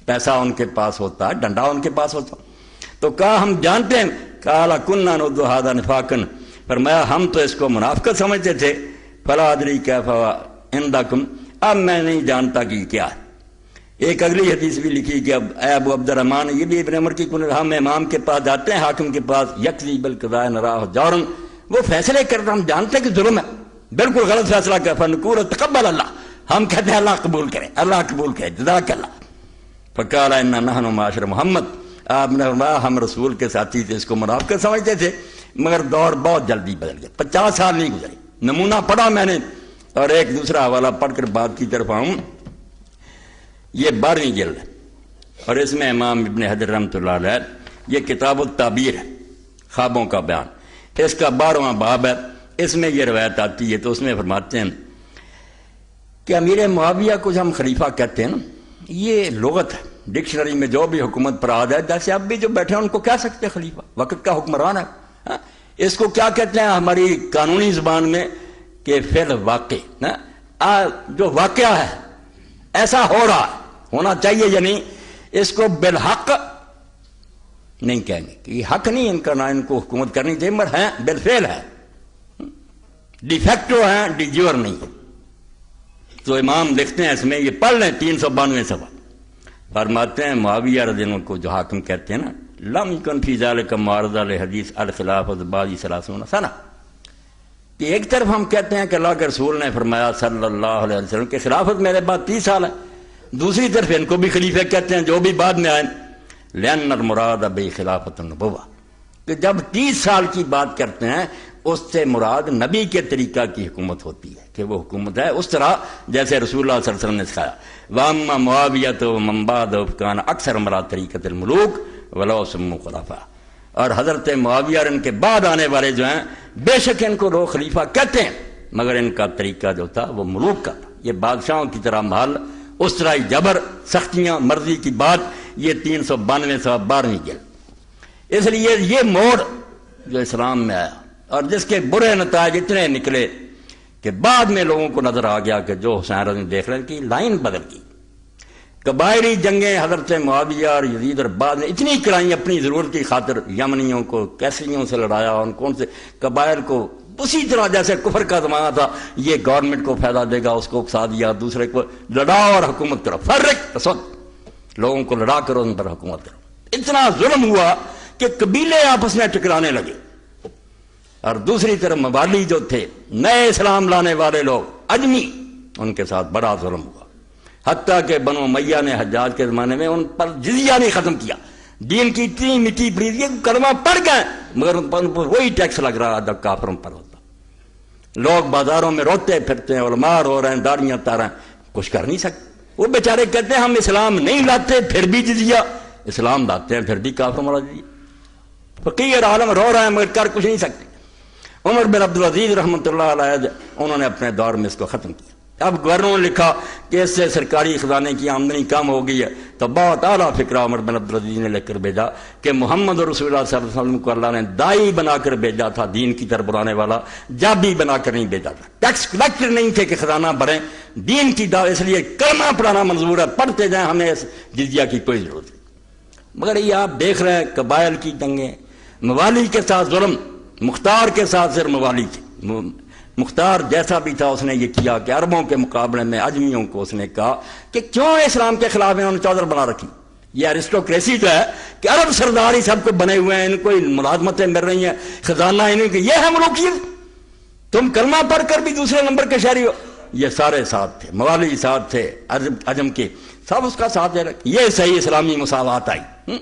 پیسہ ان کے پاس ہوتا ہے، ڈنڈا ان کے پاس ہوتا. تو کہا ہم جانتے ہیں، قال كنا نعد هذا نفاقا، فرمایا ہم تو اس کو منافقت سمجھتے تھے. فلا ادری کیف عندکم، اب میں نہیں جانتا کہ کیا ہے. ایک اگلی حدیث بھی لکھی کہ اب اے ابو عبد الرحمن، یہ بھی ابن عمر کی کنیت، ہم امام کے پاس جاتے ہیں، حاکم کے پاس، یقضی بالقضاء نراہ جورا، وہ فیصلے کرتا، ہم جانتے ہیں کہ ظلم ہے، بالکل غلط فیصلہ کر، فنقول تقبل اللہ، ہم کہتے ہیں اللہ قبول کرے، اللہ قبول کرے، جزاک اللہ. فقال ان نحن معاشر محمد، آپ نے فرمایا ہم رسول کے ساتھی تھے، اس کو منافقت سمجھتے تھے، مگر دور بہت جلدی بدل گیا، 50 سال نہیں گزرے. نمونہ پڑھا میں نے، اور ایک دوسرا حوالہ پڑھ کر بات کی طرف آؤں. یہ 12ویں جلد ہے اور اس میں امام ابن حجر رحمۃ اللہ علیہ، یہ کتاب التعبیر ہے، خوابوں کا بیان، اس کا 12واں باب ہے. اس میں یہ روایت آتی ہے تو اس میں فرماتے ہیں کہ امیر معاویہ کو جو ہم خلیفہ کہتے ہیں نا، یہ لغت ہے، ڈکشنری میں جو بھی حکومت پر آ جائے، جیسے اب بھی جو بیٹھے ہیں ان کو کہہ سکتے ہیں خلیفہ، وقت کا حکمران ہے. اس کو کیا کہتے ہیں ہماری قانونی زبان میں کہ فعل واقع، جو واقعہ ہے ایسا ہو رہا ہے، ہونا چاہیے یا نہیں، اس کو بالحق نہیں کہیں گے کہ یہ حق نہیں ان کا، نہ ان کو حکومت کرنی چاہیے، مگر ہیں بالفعل ہے، ڈی فیکٹو ہیں، ڈی جیور نہیں. تو امام لکھتے ہیں اس میں، یہ پڑھ لیں 392 صفحہ، فرماتے ہیں معاویہ رضی اللہ عنہ کو جو حاکم کہتے ہیں نا، لم یکن فی ذلک معارضہ لحدیث الخلافۃ بعد 30 سنہ، کہ ایک طرف ہم کہتے ہیں کہ اللہ کے رسول نے فرمایا صلی اللہ علیہ وسلم کہ خلافت میرے بعد 30 سال ہے، دوسری طرف ان کو بھی خلیفہ کہتے ہیں جو بھی بعد میں آئے. لأن المراد بخلافۃ النبوہ، کہ جب 30 سال کی بات کرتے ہیں اس سے مراد نبی کے طریقہ کی حکومت ہوتی ہے، کہ وہ حکومت ہے اس طرح جیسے رسول اللہ صلی اللہ علیہ وسلم نے سکھایا. وَأَمَّا مُعَاوِيَةُ وَمَن بَعْدَهُ كَانَ أَكْثَرَ مَنْ طَرِيقَةِ الْمُلُوكِ وَلَوْ سَمُّوا خُلَفَاءَ. اور حضرت معاویہ اور ان کے بعد آنے والے جو ہیں، بے شک ان کو لوگ خلیفہ کہتے ہیں، مگر ان کا طریقہ جو تھا وہ ملوک کا تھا، یہ بادشاہوں کی طرح محل، اس طرح جبر، سختیاں، مرضی کی بات. یہ 392 سے 12ویں جلد. اس لیے یہ موڑ جو اسلام میں آیا اور جس کے برے نتائج اتنے نکلے کہ بعد میں لوگوں کو نظر آ گیا کہ جو حسین رضی دیکھ رہے کی لائن بدل گئی. قبائلی جنگیں حضرت معاویہ اور یزید اور بعد میں اتنی کرائی اپنی ضرورت کی خاطر، یمنیوں کو کیسریوں سے لڑایا، ان کون سے قبائل کو اسی طرح جیسے کفر کا زمانہ تھا، یہ گورنمنٹ کو فائدہ دے گا، اس کو اکسا دیا، دوسرے کو لڑاؤ اور حکومت کرو، فرق تسد، لوگوں کو لڑا کرو، ان پر حکومت کرو۔ اتنا ظلم ہوا کہ قبیلے آپس میں ٹکرانے لگے، اور دوسری طرف موالی جو تھے نئے اسلام لانے والے لوگ اجمی، ان کے ساتھ بڑا ظلم ہوا، حتیٰ کہ بنو امیہ نے حجاج کے زمانے میں ان پر جزیہ نہیں ختم کیا، دین کی اتنی مٹی پرید یہ کلمہ پڑھ گئے مگر ان پر وہی ٹیکس لگ رہا جب کافروں پر ہوتا۔ لوگ بازاروں میں روتے پھرتے ہیں، علماء رو رہے ہیں، داڑیاں تاریں، کچھ کر نہیں سکتے۔ وہ بیچارے کہتے ہیں ہم اسلام نہیں لاتے پھر بھی جزیہ، اسلام لاتے ہیں پھر بھی کافروں والا جزیہ۔ فقیر عالم رو رہے ہیں مگر کر کچھ نہیں سکتے۔ عمر بن عبدالعزیز رحمۃ اللہ علیہ انہوں نے اپنے دور میں اس کو ختم کیا۔ اب گورنروں نے لکھا کہ اس سے سرکاری خزانے کی آمدنی کم ہو گئی ہے، تو بہت اعلیٰ فکرہ عمر بن عبدالعزیز نے لکھ کر بھیجا کہ محمد رسول اللہ صلی اللہ علیہ وسلم کو اللہ نے دائی بنا کر بھیجا تھا، دین کی طرف بلانے والا، جابی بنا کر نہیں بھیجا تھا، ٹیکس کلیکٹر نہیں تھے کہ خزانہ بھریں، دین کی دعوت، اس لیے کلمہ پڑھانا منظور ہے، پڑھتے جائیں، ہمیں اس جزیہ کی کوئی ضرورت نہیں۔ مگر یہ آپ دیکھ رہے ہیں قبائل کی جنگیں، موالی کے ساتھ ظلم، مختار کے ساتھ صرف موالی کی، مختار جیسا بھی تھا اس نے یہ کیا کہ عربوں کے مقابلے میں اجمیوں کو اس نے کہا کہ کیوں اسلام کے خلاف انہوں نے چودر بنا رکھی۔ یہ ایرسٹوکریسی جو ہے کہ عرب سردار ہی سب کو بنے ہوئے ہیں، ان کو ملازمتیں مل رہی ہیں، خزانہ انہیں کی، یہ ہے ملوکیت۔ تم کلمہ پڑھ کر بھی دوسرے نمبر کے شہری ہو۔ یہ سارے ساتھ تھے، موالی ساتھ تھے، عجم کے سب اس کا ساتھ دے رکھے، یہ صحیح اسلامی مساوات آئی۔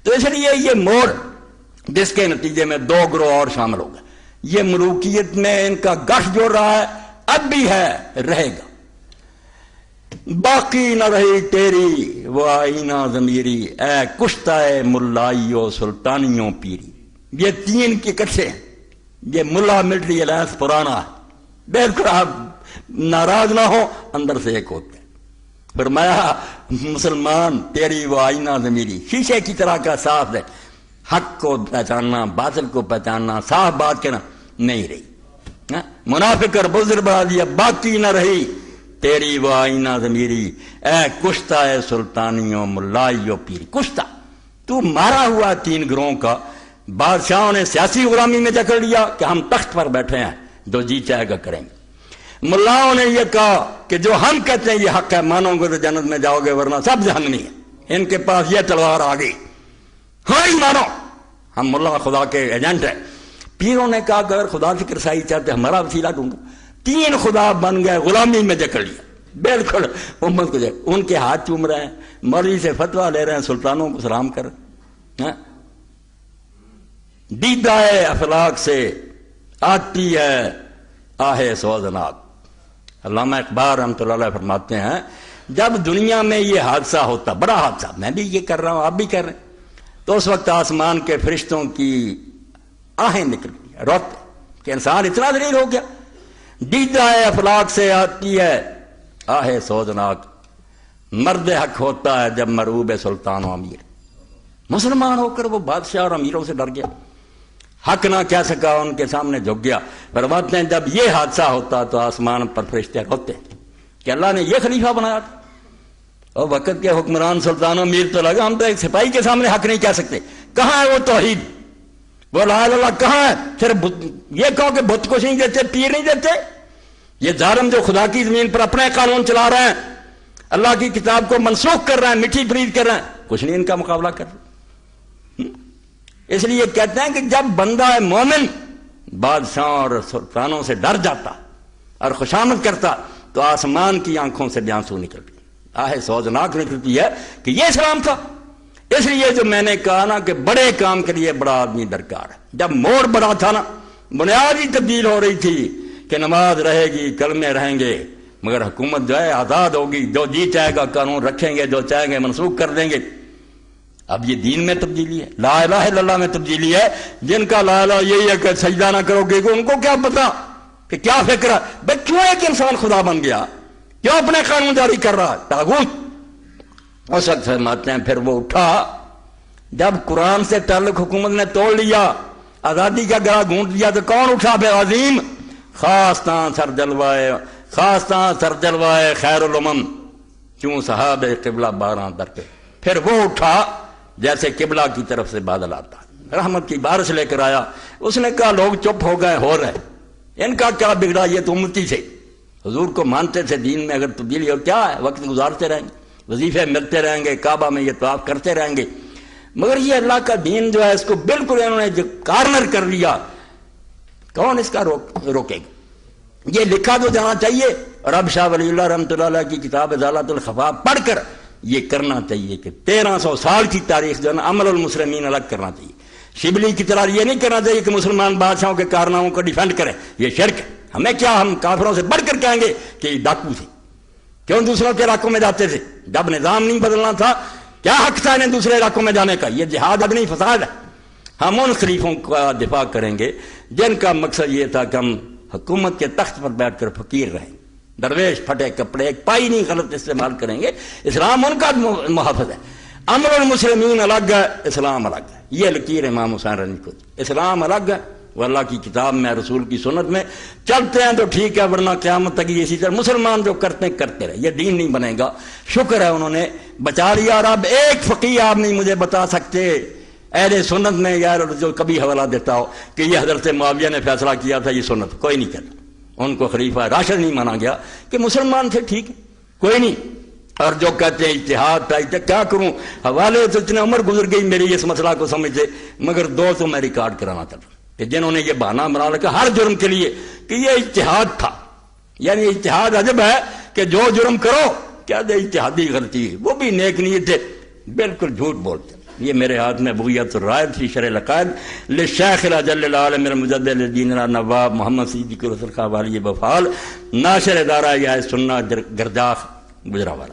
تو اس لیے یہ موڑ جس کے نتیجے میں دو گروہ اور شامل ہو گئے، یہ ملوکیت میں ان کا گٹھ جوڑ رہا ہے، اب بھی ہے، رہے گا۔ باقی نہ رہی تیری وہ آئینہ ضمیری، اے کشتہ ملائیو سلطانیوں پیری۔ یہ تین کے اکٹھے ہیں، یہ ملا ملٹری الائنس پرانا ہے، بالکل آپ ناراض نہ ہو، اندر سے ایک ہوتے ہیں۔ فرمایا مسلمان تیری وہ آئینہ ضمیری، شیشے کی طرح کا صاف ہے، حق کو پہچاننا، باطل کو پہچاننا، صاف بات کہنا نہیں رہی، منافق اور بزدل بنا دیا۔ باقی نہ رہی تیری وہ آئینہ ضمیری، اے کشتہ اے سلطانیوں ملائیو پیری۔ کشتہ تو مارا ہوا تین گروہوں کا، بادشاہوں نے سیاسی غلامی میں جکڑ لیا کہ ہم تخت پر بیٹھے ہیں، جو جی چاہے گا کریں گے۔ ملاؤں نے یہ کہا کہ جو ہم کہتے ہیں یہ حق ہے، مانو گے تو جنت میں جاؤ گے ورنہ سب جہنمی ہے۔ ان کے پاس یہ تلوار آ گئی، ہاں ہی مانو، ہم ملا خدا کے ایجنٹ ہیں۔ پیروں نے کہا کہ اگر خدا کی رسائی چاہتے ہمارا وسیلہ ڈھونڈو۔ تین خدا بن گئے، غلامی میں جکڑ لیا، بالکل امت کو ان کے ہاتھ چوم رہے ہیں، مولوی سے فتویٰ لے رہے ہیں، سلطانوں کو سلام کر رہے ہیں۔ دیدہ افلاک سے آتی ہے آہ سوزناک۔ علامہ اقبال رحمۃ اللہ علیہ فرماتے ہیں جب دنیا میں یہ حادثہ ہوتا، بڑا حادثہ، میں بھی یہ کر رہا ہوں، آپ بھی کر رہے ہیں، تو اس وقت آسمان کے فرشتوں کی آہیں نکلتی، روتے کہ انسان اتنا ذلیل ہو گیا۔ دیدہ افلاک سے آتی ہے آہ سوزناک، مرد حق ہوتا ہے جب مرعوب سلطان و امیر۔ مسلمان ہو کر وہ بادشاہ اور امیروں سے ڈر گیا، حق نہ کہہ سکا، ان کے سامنے جھک گیا۔ فرماتے ہیں جب یہ حادثہ ہوتا تو آسمان پر فرشتے روتے کہ اللہ نے یہ خلیفہ بنایا تھا، اور وقت کے حکمران سلطان و امیر تو لگا ہم تو ایک سپاہی کے سامنے حق نہیں کہہ سکتے، کہاں ہے وہ توحید، وہ لا الہ الا اللہ کہاں ہے؟ پھر یہ کہو کہ بت کچھ نہیں دیتے، پیر نہیں دیتے، یہ ظالم جو خدا کی زمین پر اپنے قانون چلا رہے ہیں، اللہ کی کتاب کو منسوخ کر رہے ہیں، مٹھی پرید کر رہے ہیں، کچھ نہیں ان کا مقابلہ کر رہے۔ اس لیے کہتے ہیں کہ جب بندہ مومن بادشاہوں اور سلطانوں سے ڈر جاتا اور خوشامد کرتا تو آسمان کی آنکھوں سے بھی آنسو نکلتی، آہ سوزناک نکلتی ہے کہ یہ اسلام تھا۔ اس لیے جو میں نے کہا نا کہ بڑے کام کے لیے بڑا آدمی درکار ہے، جب موڑ بڑا تھا نا، بنیاد ہی تبدیل ہو رہی تھی کہ نماز رہے گی، کلمے رہیں گے، مگر حکومت جو ہے آزاد ہوگی، جو جی چاہے گا قانون رکھیں گے، جو چاہیں گے منسوخ کر دیں گے۔ اب یہ دین میں تبدیلی ہے، لا الہ الا اللہ میں تبدیلی ہے۔ جن کا لا الہ یہی ہے کہ سجدہ نہ کرو گے، ان کو کیا پتا کہ کیا فکر ہے بھائی، کیوں ایک انسان خدا بن گیا، کیوں اپنے قانون جاری کر رہا ہے، طاغوت۔ اس وقت فرماتے ہیں پھر وہ اٹھا جب قرآن سے تعلق حکومت نے توڑ لیا، آزادی کا گلا گھونٹ دیا، تو کون اٹھا پھر؟ عظیم خاصتاں سر جلوائے خیر الامم، کیوں صحاب قبلہ باراں در پہ۔ پھر وہ اٹھا جیسے قبلہ کی طرف سے بادل آتا، رحمت کی بارش لے کر آیا۔ اس نے کہا لوگ چپ ہو گئے، ہو رہے ان کا کیا بگڑا، یہ تو امتی تھے، حضور کو مانتے تھے، دین میں اگر تبدیلی ہو کیا ہے، وقت گزارتے رہیں گے، وظیفے ملتے رہیں گے، کعبہ میں یہ طواف کرتے رہیں گے، مگر یہ اللہ کا دین جو ہے اس کو بالکل انہوں نے جو کارنر کر لیا، کون اس کا روکے گا؟ یہ لکھا تو جانا چاہیے، اور اب شاہ ولی اللہ رحمۃ اللہ علیہ کی کتاب ازالۃ الخفا پڑھ کر یہ کرنا چاہیے کہ 1300 سال کی تاریخ جو ہے نا عمل المسلمین الگ کرنا چاہیے۔ شبلی کی طرح یہ نہیں کرنا چاہیے کہ مسلمان بادشاہوں کے کارناموں کو ڈیفینڈ کریں، یہ شرک ہے۔ ہمیں کیا، ہم کافروں سے بڑھ کر کہیں گے کہ یہ ڈاکو تھے، کیوں دوسروں کے علاقوں میں جاتے تھے؟ جب نظام نہیں بدلنا تھا کیا حق تھا انہیں دوسرے علاقوں میں جانے کا؟ یہ جہاد اب نہیں، فساد ہے۔ ہم ان خلیفوں کا دفاع کریں گے جن کا مقصد یہ تھا کہ ہم حکومت کے تخت پر بیٹھ کر فقیر رہیں، درویش پھٹے کپڑے ایک پائی نہیں غلط استعمال کریں گے۔ اسلام ان کا محافظ ہے، امر المسلمین الگ ہے، اسلام الگ ہے۔ یہ لکیر امام حسین رضی کو، اسلام الگ ہے، وہ اللہ کی کتاب میں رسول کی سنت میں چلتے ہیں تو ٹھیک ہے، ورنہ قیامت تک اسی طرح مسلمان جو کرتے ہیں کرتے رہے، یہ دین نہیں بنے گا۔ شکر ہے انہوں نے بچا لیا، اور اب ایک فقیہ آپ نہیں مجھے بتا سکتے اہل سنت میں یار جو کبھی حوالہ دیتا ہو کہ یہ حضرت معاویہ نے فیصلہ کیا تھا، یہ سنت کوئی نہیں کہتا۔ ان کو خلیفہ راشد نہیں مانا گیا کہ مسلمان تھے، ٹھیک ہے کوئی نہیں۔ اور جو کہتے ہیں اجتہاد تھا، کیا کروں، حوالے تو اتنے عمر گزر گئی میری اس مسئلہ کو سمجھتے، مگر دو تو میں ریکارڈ کرانا چاہتا ہوں کہ جنہوں نے یہ بہانہ بنا رکھا ہر جرم کے لیے کہ یہ اجتہاد تھا، یعنی اجتہاد عجب ہے کہ جو جرم کرو کیا دے اجتہادی غلطی ہے، وہ بھی نیک نیت تھے، بالکل جھوٹ بولتے۔ یہ میرے ہاتھ میں بغیت الرائد فی شرح العقائد للشیخ الاجل العالم المجدد الدین نواب محمد صدیق رسول خان والی بفال ناشر ادارہ یا سنہ گرجاخ گجرانوالہ۔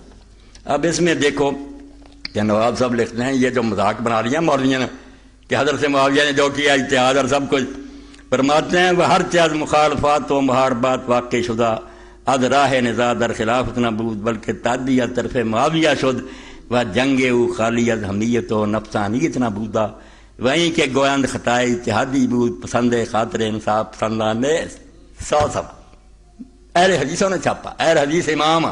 اب اس میں دیکھو کہ نواب صاحب لکھتے ہیں یہ جو مذاق بنا رہی ہیں مولویوں نے کہ حضرت معاویہ نے جو کیا اجتہاد اور سب کچھ، فرماتے ہیں وہ ہر چیز مخالفات و محاربات واقع شدہ از راہ نزاع در خلافت نہ بود بلکہ تعدیہ طرف معاویہ شد و جنگ او خالی از حمیت و نفسانیت نہ بودا وہیں کے گویند خطائے اتحادی بود پسند خاطر انصاف پسندان 100 سوا۔ اہل حدیثوں نے چھاپا، اہل حدیث امام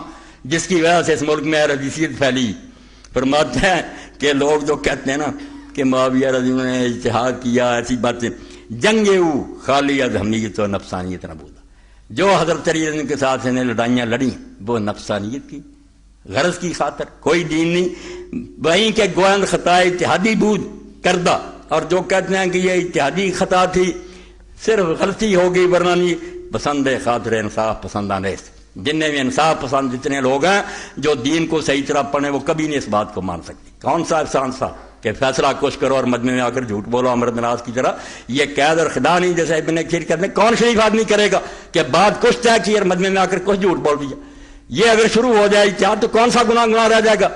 جس کی وجہ سے اس ملک میں اہل حدیثیت پھیلی۔ فرماتے ہیں کہ لوگ جو کہتے ہیں نا کہ معاویہ رضی اللہ عنہ نے اجتہاد کیا، ایسی باتیں، جنگ او خالی از حمیت و نفسانیت نہ بودا، جو حضرت علی کے ساتھ انہیں لڑائیاں لڑیں وہ نفسانیت کی غرض کی خاطر، کوئی دین نہیں۔ وہیں کے گویند خطائے اتحادی بود کردہ، اور جو کہتے ہیں کہ یہ اتحادی خطا تھی صرف غلطی ہوگی ورنہ نہیں، پسند خاطر انصاف پسندانے، جنہیں بھی انصاف پسند جتنے لوگ ہیں جو دین کو صحیح طرح پڑھیں وہ کبھی نہیں اس بات کو مان سکتے۔ کون سا احسان سا کہ فیصلہ کچھ کرو اور مجمع میں آ کر جھوٹ بولو امر بناس کی طرح، یہ قید اور خدا نہیں جیسے ابن کثیر کہتے ہیں۔ کون شریف آدمی کرے گا کہ بات کچھ طے کی اور مجمع میں آ کر کچھ جھوٹ بول دیا؟ یہ اگر شروع ہو جائے اجتہاد تو کون سا گناہ رہ جائے گا؟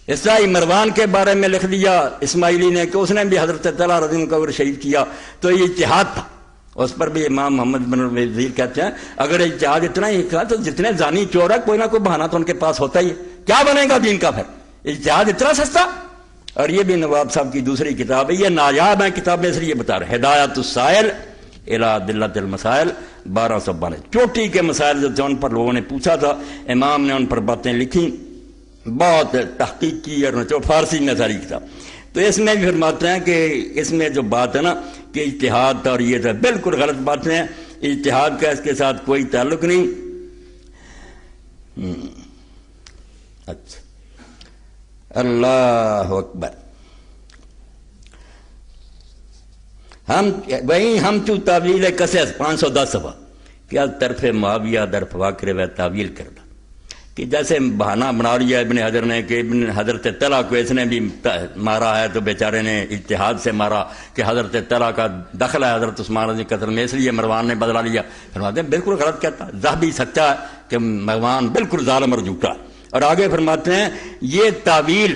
اس طرح مروان کے بارے میں لکھ دیا اسماعیلی نے کہ اس نے بھی حضرت طلحہ رضی اللہ عنہ کو شہید کیا، تو یہ اجتہاد تھا۔ اس پر بھی امام محمد بن وزیر کہتے ہیں اگر اجتہاد اتنا ہی تھا تو جتنے زانی چور ہے کوئی نہ کوئی بہانہ تو ان کے پاس ہوتا ہی ہے، کیا بنے گا دین کا پھر؟ اجتہاد اتنا سستا۔ اور یہ بھی نواب صاحب کی دوسری کتاب ہے، یہ نایاب ہے کتابیں، اس لیے بتا رہے، ہدایت السائل الی دلۃ المسائل 1292، چوٹی کے مسائل جو تھے ان پر لوگوں نے پوچھا تھا، امام نے ان پر باتیں لکھی، بہت تحقیق کی اور جو فارسی میں ساری کتاب۔ تو اس میں بھی فرماتے ہیں کہ اس میں جو بات ہے نا کہ اجتہاد تھا اور یہ تھا، بالکل غلط باتیں ہیں، اجتہاد کا اس کے ساتھ کوئی تعلق نہیں۔ اچھا، اللہ اکبر۔ ہم چو تعویل قصص 510 صفحہ کیا طرف معاویہ در فواکر و تعویل کردہ، کہ جیسے بہانہ بنا لیا ابن حجر نے کہ ابن حضرت طلحہ کو اس نے بھی مارا ہے تو بیچارے نے اجتہاد سے مارا کہ حضرت طلحہ کا دخل ہے حضرت عثمان رضی قتل میں، اس لیے مروان نے بدلا لیا۔ فرماتے ہیں بالکل غلط کہتا ہے، ذہبی سچا ہے کہ مروان بالکل ظالم اور جھوٹا۔ اور آگے فرماتے ہیں یہ تعویل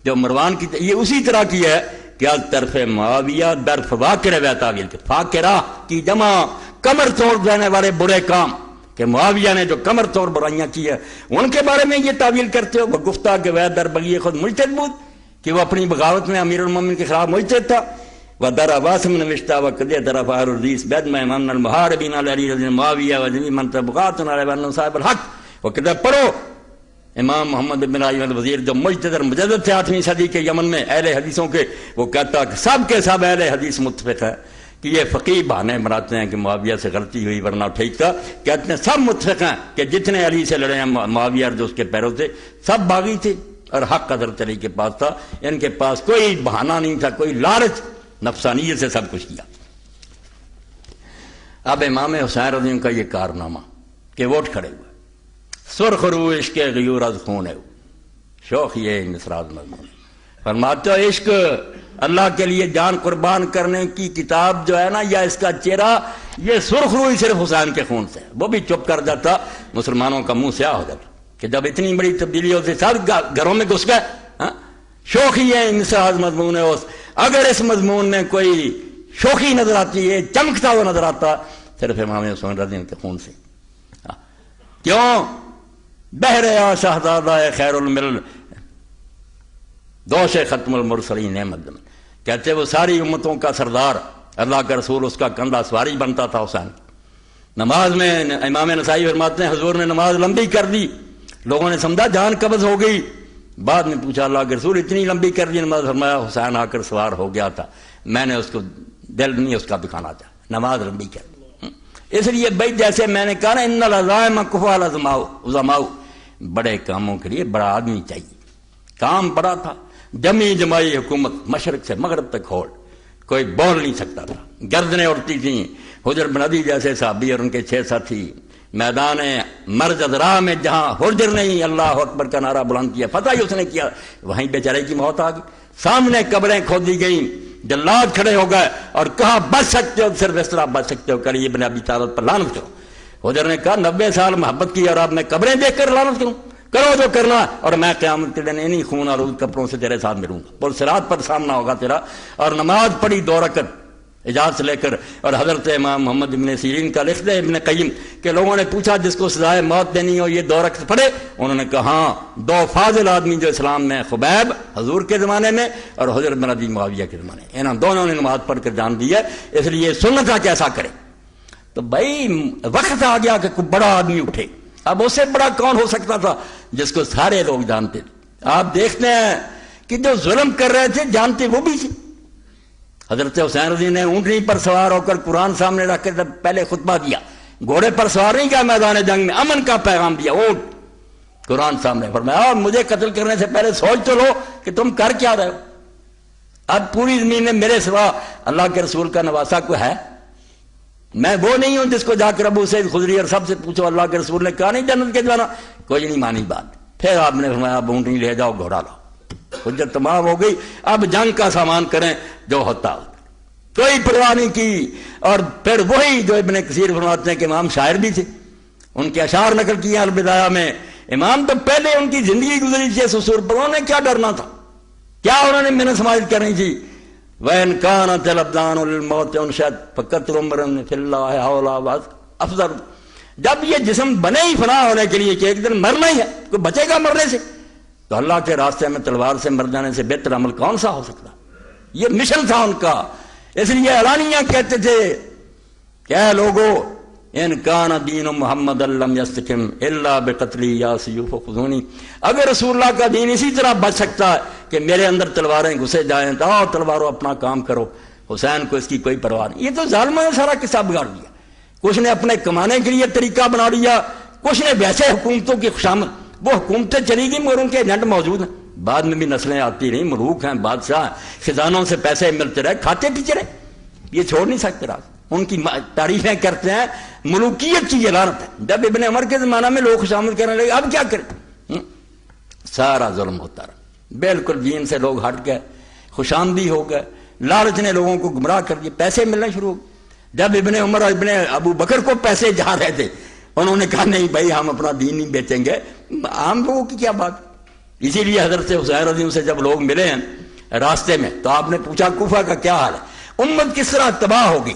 جو مروان کی یہ اسی طرح کی ہے کہ طرف معاویہ در فواکر و تعویل، کے فاکرہ کی جمع کمر توڑ دینے والے برے کام، کہ معاویہ نے جو کمر توڑ برائیاں کی ہے ان کے بارے میں یہ تعویل کرتے ہو۔ وہ گفتہ کہ وہ در بغی خود مجتہد بود، کہ وہ اپنی بغاوت میں امیر المومنین کے خلاف مجتہد تھا۔ وہ در عواسم نوشتہ و قدیہ در فہر الرئیس بید میں امام المحاربین علی رضی معاویہ و جمی من طبقات علی ون صاحب الحق، وہ کتاب پڑھو امام محمد بن علی الوزیر جو مجتہد اور مجدد تھے 8ویں صدی کے یمن میں اہل حدیثوں کے، وہ کہتا کہ سب کے سب اہل حدیث متفق ہے کہ یہ فقیہ بہانے بناتے ہیں کہ معاویہ سے غلطی ہوئی ورنہ ٹھیک تھا. کہتے ہیں سب متفق ہیں کہ جتنے علی سے لڑے ہیں معاویہ جو اس کے پیروں تھے سب باغی تھے اور حق حضرت علی کے پاس تھا. ان کے پاس کوئی بہانہ نہیں تھا، کوئی لالچ، نفسانیت سے سب کچھ کیا. اب امام حسین رضی اللہ عنہ کا یہ کارنامہ کہ ووٹ کھڑے ہوئے، سرخ رو عشق غیور از خون ہے شوق یہ نسراز مضمون. فرماتے ہو عشق اللہ کے لیے جان قربان کرنے کی کتاب جو ہے نا، یا اس کا چہرہ یہ سرخ روئی صرف حسین کے خون سے. وہ بھی چپ کر جاتا، مسلمانوں کا منہ سیاہ ہو جاتا کہ جب اتنی بڑی تبدیلی ہوتی سب گھروں میں گھس گئے. شوق یہ نسراز مضمون ہے. اگر اس مضمون میں کوئی شوخی نظر آتی ہے، چمکتا ہوا نظر آتا، صرف امام حسین رضی اللہ کے خون سے. کیوں؟ بہر شہزادہ خیر الملل دوش ختم المرسلین احمد. کہتے وہ ساری امتوں کا سردار، اللہ کا رسول اس کا کندھا سواری بنتا تھا حسین. نماز میں امام نسائی فرماتے ہیں حضور نے نماز لمبی کر دی، لوگوں نے سمجھا جان قبض ہو گئی. بعد میں پوچھا اللہ کے رسول اتنی لمبی کر دی نماز؟ فرمایا حسین آ کر سوار ہو گیا تھا، میں نے اس کو دل نہیں اس کا دکھانا چاہا، نماز لمبی کر دی. اس لیے بھائی جیسے میں نے کہا نا ان العزائم کفوا العظماء، بڑے کاموں کے لیے بڑا آدمی چاہیے. کام بڑا تھا، جمی جمائی حکومت مشرق سے مغرب تک کھول، کوئی بول نہیں سکتا تھا. گردنیں اڑتی تھیں. حجر بن ابی جیسے صحابی اور ان کے 6 ساتھی میدان مرج راہ میں جہاں حجر نہیں اللہ اکبر کا نعرہ بلند کیا، پتہ ہی اس نے کیا، وہیں بیچارے کی موت آ گئی. سامنے قبریں کھودی گئیں، جلاد کھڑے ہو گئے اور کہا بچ سکتے ہو صرف اس طرح بچ سکتے ہو کہ علی بن ابی طالب پر لعنت کرو. حجر نے کہا 90 سال محبت کی اور اب میں قبریں دیکھ کر لعنت کروں؟ کرو جو کرنا، اور میں قیامت کے دن انہی خون آلود کپڑوں سے تیرے ساتھ ملوں گا، پرصراط پر سامنا ہوگا تیرا. اور نماز پڑھی 2 رکعت اجازت لے کر. اور حضرت امام محمد ابن سیرین کا لکھ دے ابن قیم کہ لوگوں نے پوچھا جس کو سزائے موت دینی ہو یہ 2 رکعت پڑھے؟ انہوں نے کہا ہاں 2 فاضل آدمی جو اسلام میں، خبیب حضور کے زمانے میں اور حضرت بن ابی معاویہ کے زمانے میں، انہوں دونوں نے نماز پڑھ کر جان دی ہے. اس لیے سنت ہے کیسا کرے. تو بھائی وقت آ گیا کہ کوئی بڑا آدمی اٹھے. اب اس سے بڑا کون ہو سکتا تھا جس کو سارے لوگ جانتے تھے؟ آپ دیکھتے ہیں کہ جو ظلم کر رہے تھے جانتے وہ بھی تھے. حضرت حسین رضی نے اونٹنی پر سوار ہو کر قرآن سامنے رکھ کر پہلے خطبہ دیا، گھوڑے پر سوار نہیں کیا، میدان جنگ میں امن کا پیغام دیا. اونٹ قرآن سامنے فرمایا مجھے قتل کرنے سے پہلے سوچ تو لو کہ تم کر کیا رہے ہو. اب پوری زمین میں میرے سوا اللہ کے رسول کا نواسا کوئی ہے؟ میں وہ نہیں ہوں جس کو جا کر ابو سعید خدری اور سب سے پوچھو اللہ کے رسول نے کہا نہیں جنت کے جانا، کوئی نہیں مانی بات. پھر آپ نے فرمایا اب اونٹنی لے جاؤ، گھوڑا لاؤ. حجت تمام ہو گئی، اب جنگ کا سامان کریں جو ہوتا. کوئی پرواہ نہیں کی. اور پھر وہی جو ابن کثیر فرماتے ہیں کہ امام شاعر بھی تھے، ان کے اشعار نقل کیے البدایہ میں. امام تو پہلے ان کی زندگی گزری تھی سسور پر، انہوں نے کیا ڈرنا تھا، کیا انہوں نے محنت سماجت کرنی تھی. وَإِنْ كَانَتِ الْأَبْدَانُ لِلْمَوْتِ أُنْشَأَتْ فَكَثْرُ عُمْرٍ فِي اللَّهِ أَوْلَىٰ أَفْضَلُ. جب یہ جسم بنے ہی فنا ہونے کے لیے کہ ایک دن مرنا ہی ہے، کوئی بچے گا مرنے سے، تو اللہ کے راستے میں تلوار سے مر جانے سے بہتر عمل کون سا ہو سکتا. یہ مشن تھا ان کا. اس لیے اعلانیہ کہتے تھے کہ اے لوگو ان کان دین محمد لم یستقم الا بقتلی یا سیوف خذونی. اگر رسول اللہ کا دین اسی طرح بچ سکتا ہے کہ میرے اندر تلواریں گھسے جائیں تو آؤ تلواروں اپنا کام کرو. حسین کو اس کی کوئی پرواہ نہیں. یہ تو ظالموں نے سارا قصہ بگاڑ دیا. کچھ نے اپنے کمانے کے لیے طریقہ بنا لیا، کچھ نے ویسے حکومتوں کی خوشامد. وہ حکومتیں چلی گئی مگر ان کے ایجنٹ موجود ہیں. بعد میں بھی نسلیں آتی رہیں، ملوک ہیں، بادشاہ، خزانوں سے پیسے ملتے رہے، کھاتے پیچھے رہے. یہ چھوڑ نہیں سکتے. راز ان کی تعریفیں کرتے ہیں، ملوکیت کی یہ لعنت ہے. جب ابن عمر کے زمانہ میں لوگ خوشامد کرنے لگے اب کیا کریں؟ سارا ظلم ہوتا رہا. بالکل دین سے لوگ ہٹ گئے، خوشامدی ہو گئے، لالچ نے لوگوں کو گمراہ کر دیا، پیسے ملنے شروع ہو گئے. جب ابن عمر اور ابن ابو بکر کو پیسے جا رہے تھے انہوں نے کہا نہیں بھائی ہم اپنا دین نہیں بیچیں گے. عام لوگوں کی کیا بات. اسی لیے حضرت حسین رضی سے جب لوگ ملے ہیں راستے میں تو آپ نے پوچھا کوفہ کا کیا حال ہے، امت کس طرح تباہ ہوگی.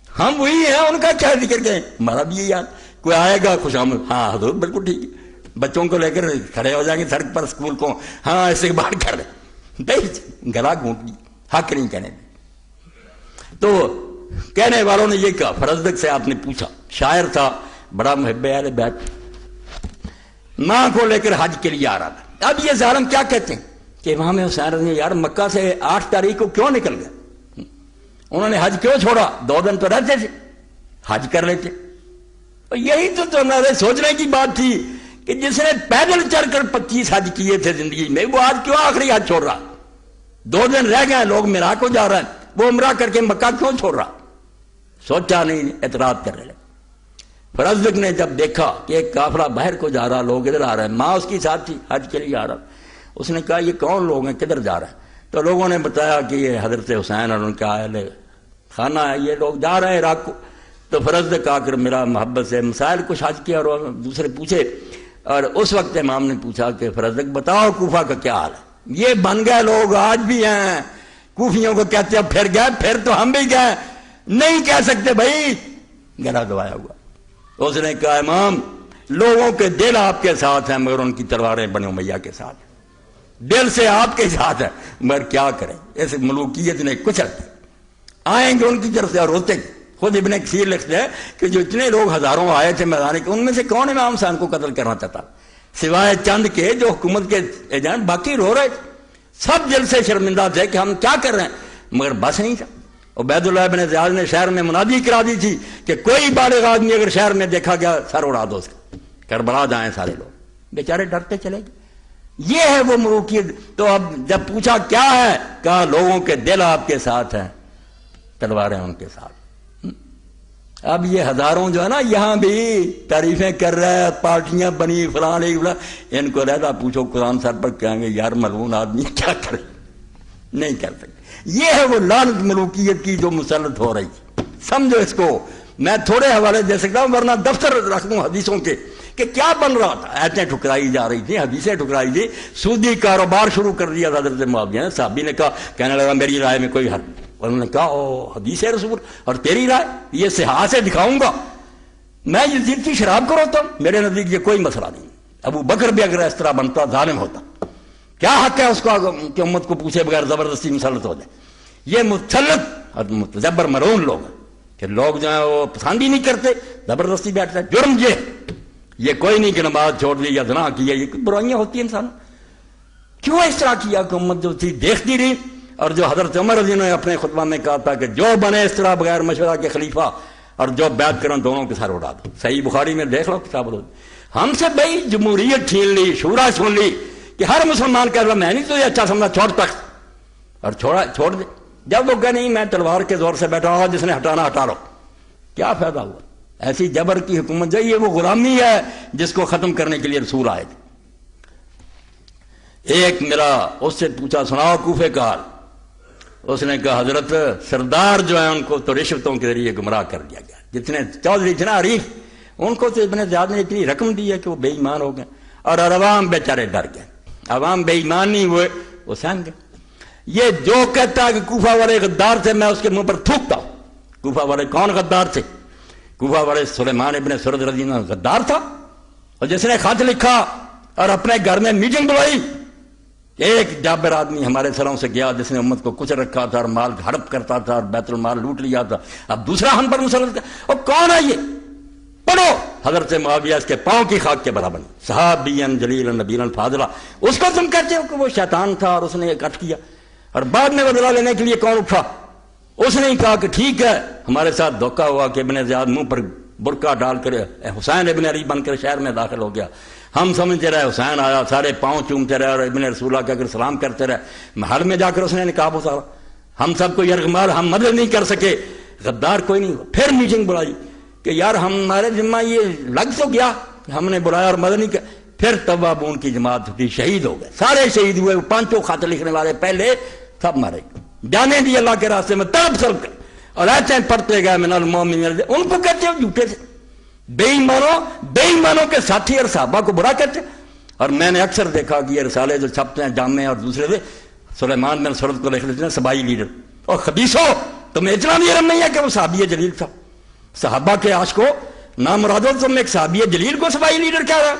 ہم وہی ہیں، ان کا کیا ذکر کریں، ہمارا بھی یہ یاد. کوئی آئے گا خوشامد، ہاں حضور بالکل ٹھیک ہے. بچوں کو لے کر کھڑے ہو جائیں گے سڑک پر اسکول کو، ہاں استقبال کر رہے، بھائی گلا گھونٹ لی، حق نہیں کہنے. تو کہنے والوں نے یہ کہا، فرزدق سے آپ نے پوچھا، شاعر تھا بڑا محب اہل بیت، ماں کو لے کر حج کے لیے آ رہا تھا. اب یہ ظالم کیا کہتے ہیں کہ امام حسین رضی یار مکہ سے 8 تاریخ کو کیوں نکل گئے؟ انہوں نے حج کیوں چھوڑا؟ 2 دن تو رہتے تھے، حج کر لیتے. یہی تو ہمارے سوچنے کی بات تھی کہ جس نے پیدل چل کر 25 حج کیے تھے زندگی میں، وہ آج کیوں آخری حج چھوڑ رہا؟ 2 دن رہ گئے، لوگ میرا کو جا رہے ہیں، وہ عمرہ کر کے مکہ کیوں چھوڑ رہا؟ سوچا نہیں، اعتراض کر رہے. فرزدق نے جب دیکھا کہ ایک قافلہ باہر کو جا رہا، لوگ ادھر آ رہے ہیں، ماں اس کی ساتھ تھی، حج کے لیے آ رہا، اس نے کہا یہ کون لوگ ہیں، کدھر جا رہے ہیں؟ تو لوگوں نے بتایا کہ یہ حضرت حسین اور ان کا اہل خانہ ہے، یہ لوگ جا رہے ہیں عراق کو. تو فرزدق آ کر میرا محبت سے مسائل کچھ حج کیا اور دوسرے پوچھے، اور اس وقت امام نے پوچھا کہ فرزدق بتاؤ کوفہ کا کیا حال ہے؟ یہ بن گئے لوگ آج بھی ہیں، کوفیوں کو کہتے ہیں پھر گئے، پھر تو ہم بھی گئے، نہیں کہہ سکتے بھائی، گلا دبایا ہوا. اس نے کہا امام لوگوں کے دل آپ کے ساتھ ہیں مگر ان کی تلواریں بنو امیہ کے ساتھ ہیں. دل سے آپ کے ساتھ ہے مگر کیا کریں، اس ملوکیت نے کچل آئیں گے ان کی طرف سے اور ہوتے گے. خود ابن کثیر لکھتے ہیں کہ جو اتنے لوگ ہزاروں آئے تھے میدان کے، ان میں سے کون امام حسین کو قتل کرنا چاہتا سوائے چند کے جو حکومت کے ایجنٹ، باقی رو رہے تھے، سب دل سے شرمندہ تھے کہ ہم کیا کر رہے ہیں، مگر بس نہیں تھا. عبید اللہ بن زیاد نے شہر میں منادی کرا دی تھی کہ کوئی بالغ آدمی اگر شہر میں دیکھا گیا سر اڑا دو اس کا، کربلا جائیں سارے لوگ. بیچارے ڈرتے چلے گئے. یہ ہے وہ ملوکیت. تو اب جب پوچھا کیا ہے، کہا لوگوں کے دل آپ کے ساتھ ہیں، تلواریں ان کے ساتھ. اب یہ ہزاروں جو ہے نا یہاں بھی تعریفیں کر رہے ہیں، پارٹیاں بنی فلان، ان کو رہتا پوچھو قرآن سر پر کہیں گے یار ملعون آدمی کیا کرے، نہیں کر سکتے. یہ ہے وہ لعنت ملوکیت کی جو مسلط ہو رہی ہے. سمجھو اس کو. میں تھوڑے حوالے دے سکتا ہوں ورنہ دفتر رکھ دوں حدیثوں کے کہ کیا بن رہا تھا. آیتیں ٹھکرائی جا رہی تھی، حدیثیں ٹھکرائی تھی، سودی کاروبار شروع کر دیا حضرت معاویہ نے. صحابی نے کہا، کہنے لگا میری رائے میں کوئی حرف. انہوں نے کہا او حدیث رسول اور تیری رائے، یہ صحاح سے دکھاؤں گا. میں یزید کی شراب کو روتا ہوں، میرے نزدیک یہ کوئی مسئلہ نہیں. ابو بکر بھی اگر اس طرح بنتا ظالم ہوتا. کیا حق ہے اس کو کہ امت کو پوچھے بغیر زبردستی مسلط ہو جائے؟ یہ مسلط اور متجبر مرون لوگ ہیں کہ لوگ جو ہیں وہ پسند ہی نہیں کرتے، زبردستی بیٹھتا ہے. جرم یہ کوئی نہیں کہ نماز چھوڑ دی یا زنا کیا، یہ برائیاں ہوتی ہیں انسان. کیوں اس طرح کیا کہ امت جو تھی دیکھتی رہی. اور جو حضرت عمر رضی اللہ عنہ نے اپنے خطبہ میں کہا تھا کہ جو بنے اس طرح بغیر مشورہ کے خلیفہ اور جو بیعت کریں دونوں کے سر اڑا دو. صحیح بخاری میں دیکھ لو کتاب لو. ہم سے بھائی جمہوریت چھین لی، شورا سن لی کہ ہر مسلمان کہہ رہا میں نہیں تو یہ اچھا سمجھا چھوڑ تک اور چھوڑ دے. جب وہ کہا نہیں میں تلوار کے زور سے بیٹھا ہوا، جس نے ہٹانا ہٹا لو، کیا فائدہ ہوا؟ ایسی جبر کی حکومت جو یہ وہ غلامی ہے جس کو ختم کرنے کے لیے رسول آئے تھے. ایک میرا اس سے پوچھا سناؤ کوفے کا حال. اس نے کہا حضرت سردار جو ہیں ان کو تو رشوتوں کے ذریعے گمراہ کر دیا گیا. جتنے چودھری تھے نا عریف، ان کو تو ابن زیاد نے اتنی رقم دی ہے کہ وہ بے ایمان ہو گئے اور عوام بیچارے ڈر گئے. عوام بے ایمان نہیں ہوئے، وہ سہم گئے. یہ جو کہتا ہے کہ کوفہ والے غدار تھے، میں اس کے منہ پر تھوکتا ہوں. کوفہ والے کون غدار تھے؟ کوفہ والے سلیمان ابن سرد رضی اللہ عنہ غدار تھا، اور جس نے خط لکھا اور اپنے گھر میں میٹنگ بلائی. ایک جابر آدمی ہمارے سروں سے گیا جس نے امت کو کچل رکھا تھا اور مال ہڑپ کرتا تھا اور بیت المال لوٹ لیا تھا. اب دوسرا ہم پر مسلط ہے. اور کون ہے یہ؟ پڑھو حضرت معاویہ اس کے پاؤں کی خاک کے برابر، صحابی جلیل نبیل فاضلہ. اس کو تم کہتے ہو کہ وہ شیطان تھا اور اس نے کٹ کیا. اور بعد میں بدلہ لینے کے لیے کون اٹھا؟ اس نے کہا کہ ٹھیک ہے ہمارے ساتھ دھوکہ ہوا کہ ابن زیاد منہ پر برقع ڈال کر حسین ابن علی بن کر شہر میں داخل ہو گیا. ہم سمجھتے رہے حسین آیا، سارے پاؤں چومتے رہے اور ابن رسول اللہ کے اگر سلام کرتے رہے. محل میں جا کر اس نے نقاب اتارا. ہم سب کو یرغمال ہم مدد نہیں کر سکے، غدار کوئی نہیں ہوا. پھر میٹنگ بلائی کہ یار ہمارے ذمہ یہ لگ تو گیا، ہم نے بلایا اور مدد نہیں کیا. پھر توابون کی جماعت ہوتی، شہید ہو گئے، سارے شہید ہوئے. پانچوں خط لکھنے والے پہلے سب مارے گئے، جانے دی اللہ کے راستے میں تڑپ سڑپ کر. اور ایسے پڑھتے گئے من المؤمنین. ان کو کہتے ہو جھوٹے سے بے ایمانوں کے ساتھی اور صحابہ کو برا کہتے. اور میں نے اکثر دیکھا کہ یہ رسالے جو چھپتے ہیں جامع اور دوسرے سے سلیمان بن سرد کو لکھ لیتے ہیں صبائی لیڈر. اور خبیثو تمہیں اتنا بھی علم نہیں ہے کہ وہ صحابی جلیل تھا. صحابہ کے عاشقو نامرادو تم ایک صحابی جلیل کو صبائی لیڈر کہہ رہا.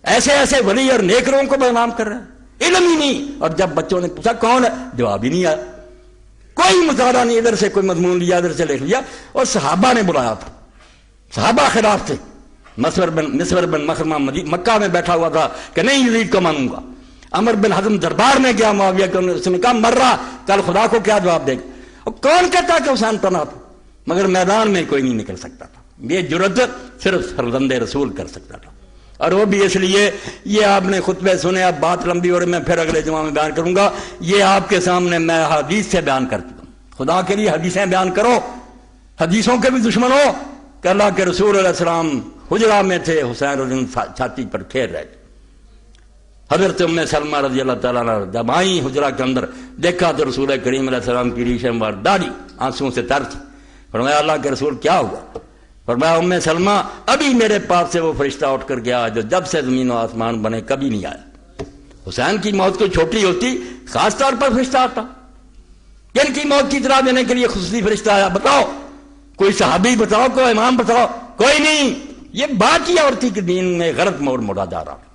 ایسے ایسے ولی اور نیک لوگوں کو بدنام کر رہا ہے، علم ہی نہیں. اور جب بچوں نے پوچھا کون ہے، جواب ہی نہیں آیا. کوئی مطالعہ نہیں، ادھر سے کوئی مضمون لیا ادھر سے لکھ لیا. اور صحابہ نے بلایا تھا، صحابہ خلاف تھے. مسور بن مخرمہ مکہ میں بیٹھا ہوا تھا کہ نہیں یزید کو مانوں گا. عمر بن حزم دربار میں گیا معاویہ کو، اس نے کہا مر رہا، کل خدا کو کیا جواب دے گا. اور کون کہتا کہ حسین تنہا تھا؟ مگر میدان میں کوئی نہیں نکل سکتا تھا، یہ جرأت صرف فرزند رسول کر سکتا تھا، اور وہ بھی اس لیے، یہ آپ نے خطبے سنے، اب بات لمبی ہو رہی، میں پھر اگلے جمعہ میں بیان کروں گا، یہ آپ کے سامنے میں حدیث سے بیان کر چکا ہوں۔ خدا کے لیے حدیثیں بیان کرو، حدیثوں کے بھی دشمن ہو کہ اللہ کے رسول علیہ السلام حجرہ میں تھے، حسین رضی اللہ عنہ چھاتی پر کھیر رہے تھے۔ حضرت ام سلمہ رضی اللہ تعالیٰ عنہ جب آئیں حجرہ کے اندر، دیکھا تو رسول کریم علیہ السلام کی ریشم وار داڑھی آنسوں سے تر تھی۔ فرمایا اللہ کے رسول کیا ہوا؟ فرمایا ام سلمہ ابھی میرے پاس سے وہ فرشتہ اٹھ کر گیا جو جب سے زمین و آسمان بنے کبھی نہیں آیا۔ حسین کی موت کوئی چھوٹی ہوتی، خاص طور پر فرشتہ آتا، کن کی موت کی اطلاع دینے کے لیے خصوصی فرشتہ آیا؟ بتاؤ، کوئی صحابی بتاؤ، کوئی امام بتاؤ، کوئی نہیں۔ یہ بات یہ اور تھی کہ دین میں غلط موڑ موڑا جا رہا تھا،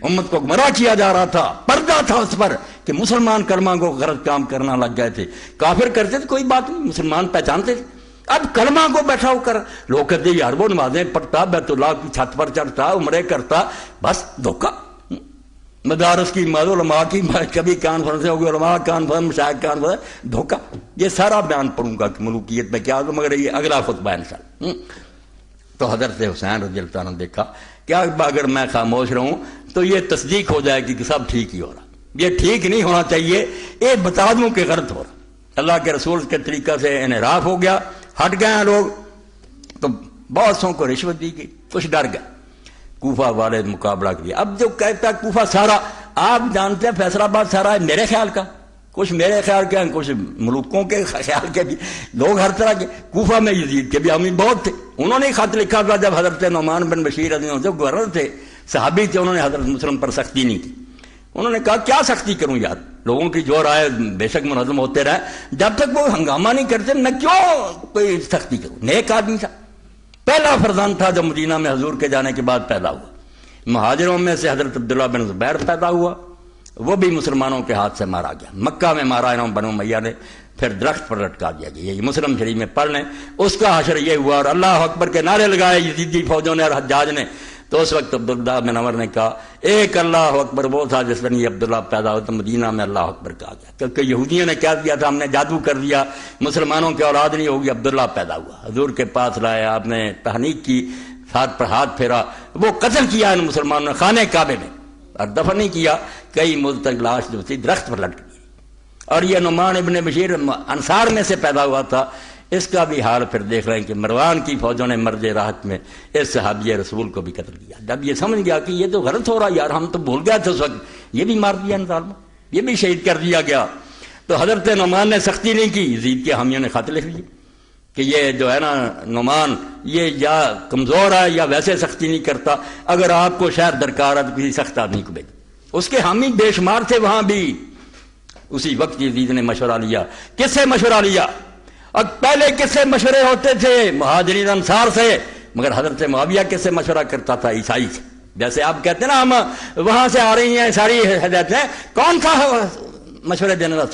امت کو گمراہ کیا جا رہا تھا، پردہ تھا اس پر کہ مسلمان کلمہ کو غلط کام کرنا لگ گئے تھے۔ کافر کرتے تھے کوئی بات نہیں، مسلمان پہچانتے تھے۔ اب کلمہ کو بیٹھا ہو کر لوگ کہتے یار وہ نمازیں پڑھتا، بیت اللہ کی چھت پر چڑھتا، عمرے کرتا، بس دھوکہ۔ مدارس کی علماء کی کبھی کانفرنسیں ہوگی، علماء کانفرنس، مشائخ کانفرنس، دھوکہ۔ یہ سارا بیان پڑھوں گا کہ ملوکیت میں کیا ہو، مگر یہ اگلا خطبہ انشاءاللہ۔ تو حضرت حسین رضی اللہ عنہ دیکھا کہ اگر میں خاموش رہوں تو یہ تصدیق ہو جائے گی کہ سب ٹھیک ہی ہو رہا، یہ ٹھیک نہیں ہونا چاہیے، یہ بتا دوں کہ غلط ہو رہا۔ اللہ کے رسول کے طریقہ سے انحراف ہو گیا، ہٹ گئے ہیں لوگ، تو بہت سوں کو رشوت دی گئی، کچھ ڈر گئے کوفہ والے مقابلہ کے لیے۔ اب جو کہتا ہے کوفہ سارا، آپ جانتے ہیں فیصل آباد سارا ہے میرے خیال کا، کچھ میرے خیال کے ہیں، کچھ ملوکوں کے خیال کے بھی، لوگ ہر طرح کے۔ کوفہ میں یزید کے بھی حامی بہت تھے، انہوں نے خط لکھا تھا جب حضرت نعمان بن بشیر رضی اللہ عنہ جب گورنر تھے، صحابی تھے، انہوں نے حضرت مسلم پر سختی نہیں کی۔ انہوں نے کہا کیا سختی کروں یار، لوگوں کی جو رائے بے شک منظم ہوتے رہے، جب تک وہ ہنگامہ نہیں کرتے میں کیوں کوئی سختی کروں۔ نیک آدمی تھا، پہلا فرزند تھا جو مدینہ میں حضور کے جانے کے بعد پیدا ہوا۔ مہاجروں میں سے حضرت عبداللہ بن زبیر پیدا ہوا، وہ بھی مسلمانوں کے ہاتھ سے مارا گیا، مکہ میں مارا انہوں بنو امیہ نے، پھر درخت پر لٹکا دیا گیا۔ یہ مسلم شریف میں پڑھ لیں، اس کا حشر یہ ہوا، اور اللہ اکبر کے نعرے لگائے یزیدی فوجوں نے اور حجاج نے۔ تو اس وقت عبداللہ بن عمر نے کہا ایک اللہ اکبر وہ تھا جس دن یہ عبداللہ پیدا ہوا تو مدینہ میں اللہ اکبر کہا گیا، کیونکہ یہودیوں نے کہہ دیا تھا ہم نے جادو کر دیا، مسلمانوں کی اولاد نہیں ہوگی، عبداللہ پیدا ہوا، حضور کے پاس لائے، آپ نے تحنیک کی، ہاتھ پر ہاتھ پھیرا، وہ قتل کیا ان مسلمانوں نے خانہ کعبے میں، اور دفن نہیں کیا، کئی مدت تک لاش جو تھی درخت پر لٹک گئی۔ اور یہ نعمان ابن بشیر انصار میں سے پیدا ہوا تھا، اس کا بھی حال پھر دیکھ رہے ہیں کہ مروان کی فوجوں نے مرد راحت میں اس صحابی رسول کو بھی قتل کیا۔ جب یہ سمجھ گیا کہ یہ تو غلط ہو رہا یار، ہم تو بھول گئے تھے اس وقت، یہ بھی مار دیا ان ظالموں، یہ بھی شہید کر دیا گیا۔ تو حضرت نعمان نے سختی نہیں کی، یزید کے حامیوں نے خط لکھ لیے کہ یہ جو ہے نا نعمان یہ یا کمزور ہے یا ویسے سختی نہیں کرتا، اگر آپ کو شاید درکار ہے تو کسی سخت آدمی کو بھیجو۔ اس کے حامی بے شمار تھے وہاں بھی۔ اسی وقت یزید نے مشورہ لیا، کس سے مشورہ لیا؟ اور پہلے کس سے مشورے ہوتے تھے؟ مہاجرین انصار سے، مگر حضرت معاویہ کس سے مشورہ کرتا تھا؟ عیسائی سے۔ جیسے آپ کہتے ہیں نا ہم وہاں سے آ رہی ہیں ساری ہدایتیں، کون تھا مشورے دینے والا؟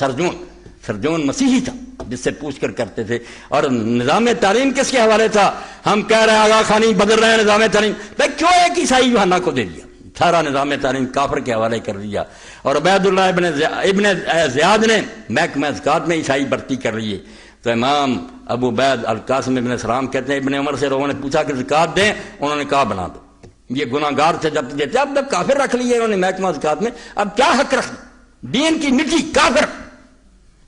سرجون مسیحی تھا جس سے پوچھ کر کرتے تھے۔ اور نظام تعلیم کس کے حوالے تھا؟ ہم کہہ رہے ہیں آغا خانی بدل رہے ہیں نظام تعلیم، بھائی کیوں ایک عیسائی یوحنا کو دے دیا؟ سارا نظام تعلیم کافر کے حوالے کر دیا۔ اور عبید اللہ ابن زیاد نے محکمہ زکوٰۃ میں عیسائی بھرتی کر لیے۔ تو امام ابو عبید القاسم ابن سلام کہتے ہیں ابن عمر سے لوگوں نے پوچھا کہ زکوٰۃ دیں، انہوں نے کہا بنا دو، یہ گناہ گار تھے جب دیتے، اب جب کافر رکھ لیے انہوں نے محکمہ زکوٰۃ میں، اب کیا حق رکھ دین کی مٹی کافر۔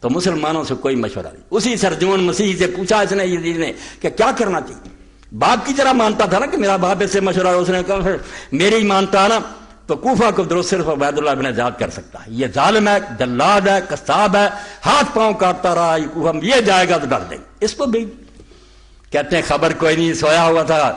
تو مسلمانوں سے کوئی مشورہ نہیں۔ اسی سرجون مسیح سے پوچھا اس نے یزید نے کہ کیا کرنا چاہیے، باپ کی طرح مانتا تھا نا کہ میرا باپ اس سے مشورہ، اس نے کہا پھر میری مانتا نا تو کوفہ کو درست صرف عبید اللہ بن زیاد کر سکتا ہے، یہ ظالم ہے، جلاد ہے، قصاب ہے، ہاتھ پاؤں کاٹتا رہا، یہ کوفہ میں یہ جائے گا تو ڈر دیں گے اس کو بھی۔ کہتے ہیں خبر کوئی نہیں، سویا ہوا تھا،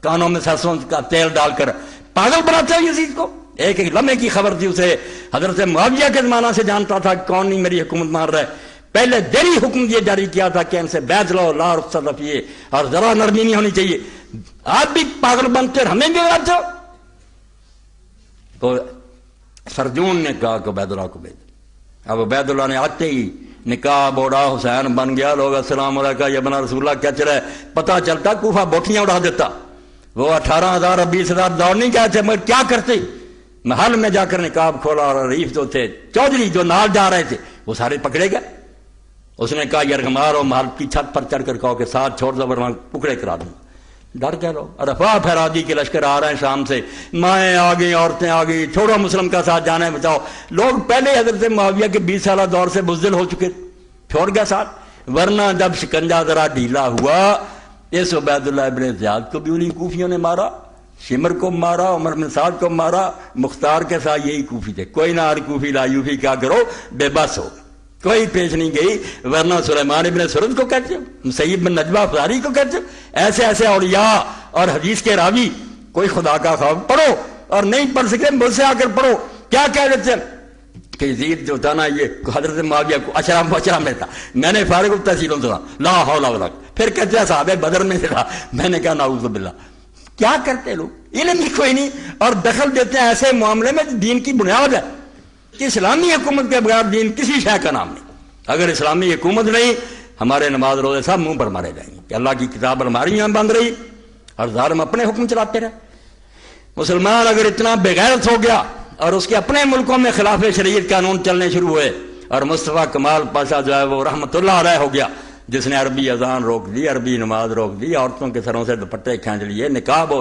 کانوں میں سرسوں کا تیل ڈال کر پاگل بناتے ہیں یزید کو۔ ایک ایک لمحے کی خبر تھی اسے، حضرت معاویہ کے زمانہ سے جانتا تھا کون نہیں میری حکومت مان رہا ہے، پہلے دیر ہی حکم یہ جاری کیا تھا کہ ان سے بیعت لو، لا رخصت رفیے، اور ذرا نرمی نہیں ہونی چاہیے۔ آپ بھی پاگل بنتے اور ہمیں بھی بناتے ہو۔ تو سرجون نے کہا کہ عبید اللہ کو بھیج۔ اب عبید اللہ نے آتے ہی نکاح بوڑھا حسین بن گیا، لوگ السلام علیکم یا بنا رسول اللہ کیا چلا ہے پتہ چلتا، کوفہ بوٹیاں اڑا دیتا۔ وہ 18,000 اور 20,000 دوڑ نہیں گئے تھے، مگر کیا کرتے، محل میں جا کر نقاب کھولا، اور ریف جو تھے چودھری جو نال جا رہے تھے وہ سارے پکڑے گئے۔ اس نے کہا یرغمال اور محل کی چھت پر چڑھ کر کہو کہ ساتھ چھوڑ دو ورنہ ٹکڑے کرا دوں. ڈر کیا لو. اور افواہ پھیلا دی کہ لشکر آ رہے ہیں شام سے، مائیں آ گئی، عورتیں آ گئی، چھوڑو مسلم کا ساتھ جانا ہے بچاؤ. لوگ پہلے حضرت معاویہ کے 20 سالہ دور سے بزدل ہو چکے، چھوڑ گیا ساتھ. ورنہ جب شکنجہ ذرا ڈھیلا ہوا، اس عبید اللہ ابن زیاد کو بھی انہیں کوفیوں نے مارا، شمر کو مارا، عمر بن سعد کو مارا. مختار کے ساتھ یہی کوفی تھے. کوئی نہ ہر کوفی لا یوفی کیا کرو، بے بس ہو، کوئی پیش نہیں گئی. ورنہ سلیمان ابن سرد کو کہتے ہو، سید بن نجبہ فزاری کو کہتے ہو، ایسے ایسے اولیاء اور حدیث کے راوی. کوئی خدا کا خوف پڑھو، اور نہیں پڑھ سکتے مجھ سے آ کر پڑھو. کیا کہہ دیتے ہیں کہ یزید جو تھا نا یہ حضرت معاویہ کو اشرا میں تھا، میں نے فارغ التحصیلوں سے لا حول ولا قوت. پھر کہتے ہیں صحابہ بدر میں سے تھا. میں نے کہا نعوذ باللہ. کیا کرتے لوگ؟ علم ہی کوئی نہیں، اور دخل دیتے ہیں ایسے معاملے میں دین کی بنیاد ہے کہ اسلامی حکومت کے بغیر دین کسی شے کا نام نہیں. اگر اسلامی حکومت نہیں، ہمارے نماز روزے سب منہ پر مارے جائیں گے کہ اللہ کی کتاب الماری میں بند رہی اور ظالم اپنے حکم چلاتے رہے. مسلمان اگر اتنا بے غیرت ہو گیا اور اس کے اپنے ملکوں میں خلاف شریعت قانون چلنے شروع ہوئے، اور مصطفیٰ کمال پاشا جو ہے وہ رحمت اللہ علیہ ہو گیا، جس نے عربی اذان روک دی، عربی نماز روک دی، عورتوں کے سروں سے دوپٹے کھینچ لیے، نقاب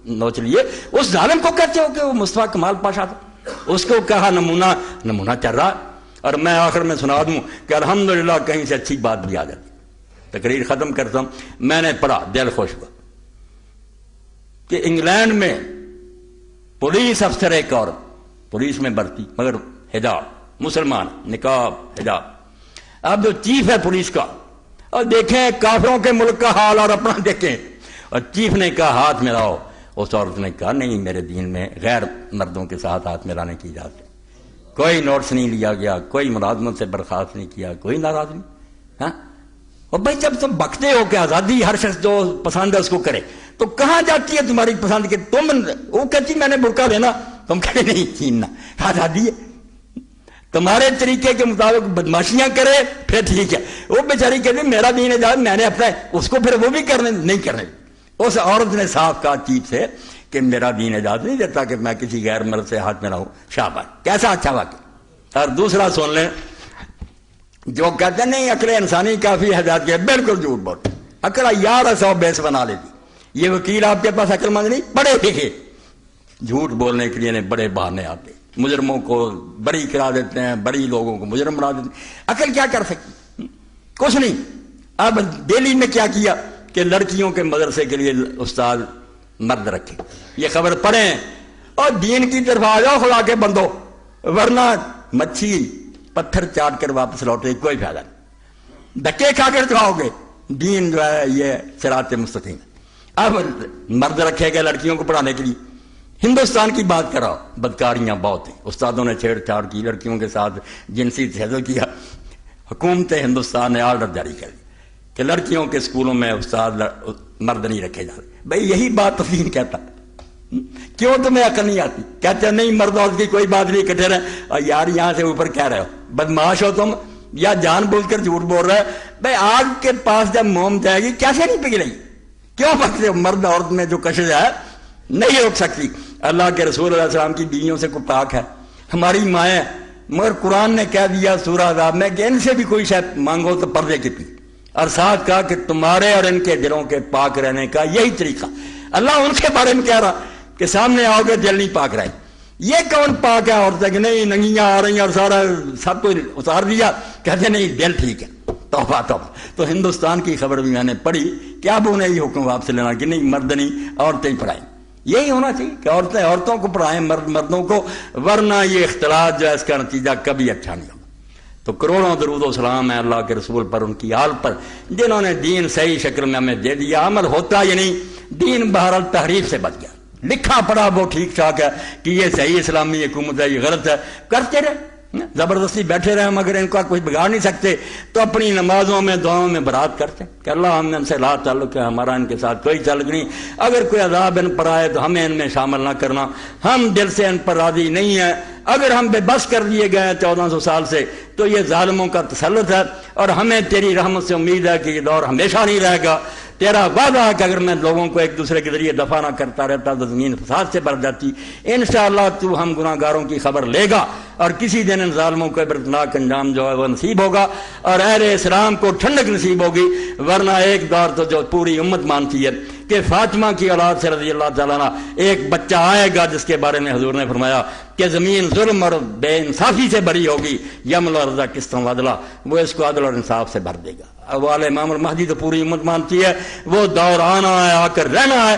نوچ لیے. اس ظالم کو کہتے ہو کہ وہ مصطفیٰ کمال پاشا تھا. اس کو کہا نمونہ چل رہا. اور میں آخر میں سنا دوں کہ الحمدللہ کہیں سے اچھی بات بھی آ جاتی. تقریر ختم کرتا ہوں. میں نے پڑھا، دل خوش ہوا کہ انگلینڈ میں پولیس افسر ایک اور پولیس میں بھرتی، مگر حجاب، مسلمان، نقاب، حجاب. اب جو چیف ہے پولیس کا، اور دیکھیں کافروں کے ملک کا حال اور اپنا دیکھیں. اور چیف نے کہا ہاتھ ملاؤ. اس عورت نے کہا نہیں، میرے دین میں غیر مردوں کے ساتھ ہاتھ ملانے کی اجازت ہے. کوئی نوٹس نہیں لیا گیا، کوئی ملازمت سے برخاست نہیں کیا، کوئی ناراض نہیں. ہاں، اور بھائی جب تم بکتے ہو کہ آزادی ہر شخص جو پسند ہے اس کو کرے، تو کہاں جاتی ہے تمہاری پسند کے؟ تم وہ کہتی میں نے برقع دینا، تم کہتے نہیں چھیننا. آزادی ہے، تمہارے طریقے کے مطابق بدماشیاں کرے پھر ٹھیک ہے. وہ بیچاری کہتی میرا دین اجازت، میں نے اپنا، اس کو پھر وہ بھی کرنے نہیں کرنے. اس عورت نے صاف کہا چیف سے کہ میرا دین اجازت نہیں دیتا کہ میں کسی غیر مرد سے ہاتھ ملاؤں. شاباش، کیسا اچھا واقعہ. اور دوسرا سن لیں، جو کہتے ہیں نہیں عقل انسانی کافی ہدایت کے، بالکل جھوٹ بولتے. عقل 1100 بیس بنا لیتی. یہ وکیل آپ کے پاس عقل مند نہیں، پڑھے لکھے، جھوٹ بولنے کے لیے بڑے بہانے آتے. مجرموں کو بری کرا دیتے ہیں، بری لوگوں کو مجرم بنا دیتے ہیں. عقل کیا کر سکتی؟ کچھ نہیں. اب دہلی میں کیا کیا کہ لڑکیوں کے مدرسے کے لیے استاد مرد رکھے. یہ خبر پڑھیں اور دین کی طرف آ جاؤ خدا کے بندو، ورنہ مچھی پتھر چاٹ کر واپس لوٹے کوئی فائدہ نہیں. دھکے کھا کر جاؤ گے. دین جو ہے یہ صراط مستقیم. اب مرد رکھے گئے لڑکیوں کو پڑھانے کے لیے. ہندوستان کی بات کراؤ، بدکاریاں بہت ہیں. استادوں نے چھیڑ چھاڑ کی، لڑکیوں کے ساتھ جنسی تجاوز کیا. حکومت ہندوستان نے آرڈر جاری کر دیا کہ لڑکیوں کے اسکولوں میں استاد مرد نہیں رکھے جاتے. بھائی یہی بات تو دین کہتا. کیوں تمہیں عقل نہیں آتی؟ کہتے ہیں نہیں مرد عورت کی کوئی بات نہیں، اکٹھے رہے. اور یار یہاں سے اوپر کہہ رہے ہو بدماش ہو تم، یا جان بوجھ کر جھوٹ بول رہے. بھائی آگ کے پاس جب موم جائے گی کیسے نہیں پگھلے گی؟ کیوں پکتے ہو؟ مرد عورت میں جو کشش ہے نہیں روک سکتی. اللہ کے رسول علیہ السلام کی بیویوں سے کوئی پاک ہے؟ ہماری مائیں. مگر قرآن نے کہہ دیا سورہ عذاب میں کہ ان سے بھی کوئی شے مانگو تو پردے کی پی، اور ساتھ کہا کہ تمہارے اور ان کے دلوں کے پاک رہنے کا یہی طریقہ. اللہ ان کے بارے میں کہہ رہا کہ سامنے آؤ گے دل نہیں پاک رہے. یہ کون پاک ہے عورتیں کہ نہیں ننگیاں آ رہی ہیں اور سارا سب کچھ اتار دیا، کہتے نہیں دل ٹھیک ہے. توبہ توبہ. تو ہندوستان کی خبر بھی میں نے پڑھی کہ اب انہیں یہ حکم واپس لینا کہ نہیں مرد نہیں عورتیں پڑھائیں. یہی ہونا چاہیے کہ عورتیں عورتوں کو پڑھائیں، مرد مردوں کو، ورنہ یہ اختلاط جو ہے اس کا نتیجہ کبھی اچھا نہیں ہوگا. تو کروڑوں درود و سلام ہے اللہ کے رسول پر، ان کی آل پر، جنہوں نے دین صحیح شکل میں ہمیں دے دیا. عمل ہوتا یا نہیں، دین بہرحال تحریف سے بچ گیا. لکھا پڑھا وہ ٹھیک ٹھاک ہے کہ یہ صحیح اسلامی حکومت ہے، یہ غلط ہے، کرتے رہے، زبردستی بیٹھے رہے. مگر ان کا کچھ بگاڑ نہیں سکتے، تو اپنی نمازوں میں دعاؤں میں برات کرتے کہ اللہ ہم ان سے لا تعلق ہے، ہمارا ان کے ساتھ کوئی تعلق نہیں. اگر کوئی عذاب ان پر آئے تو ہمیں ان میں شامل نہ کرنا، ہم دل سے ان پر راضی نہیں ہیں. اگر ہم بے بس کر دیے گئے ہیں 1400 سال سے تو یہ ظالموں کا تسلط ہے، اور ہمیں تیری رحمت سے امید ہے کہ یہ دور ہمیشہ نہیں رہے گا. تیرا وعدہ ہے کہ اگر میں لوگوں کو ایک دوسرے کے ذریعے دفاع نہ کرتا رہتا تو زمین فساد سے بھر جاتی. انشاءاللہ تو ہم گناہ گاروں کی خبر لے گا اور کسی دن ان ظالموں کو عبرتناک انجام جو ہے وہ نصیب ہوگا اور اہل اسلام کو ٹھنڈک نصیب ہوگی. ورنہ ایک دور تو جو پوری امت مانتی ہے کہ فاطمہ کی اولاد سے رضی اللہ تعالیٰ عنہ ایک بچہ آئے گا جس کے بارے میں حضور نے فرمایا کہ زمین ظلم اور بے انصافی سے بھری ہوگی، یمل اور رضا قسطوں وعدلہ، وہ اس کو عدل اور انصاف سے بھر دے گا. اب والے امام المہدی تو پوری امت مانتی ہے، وہ دور آنا ہے، آ کر رہنا ہے،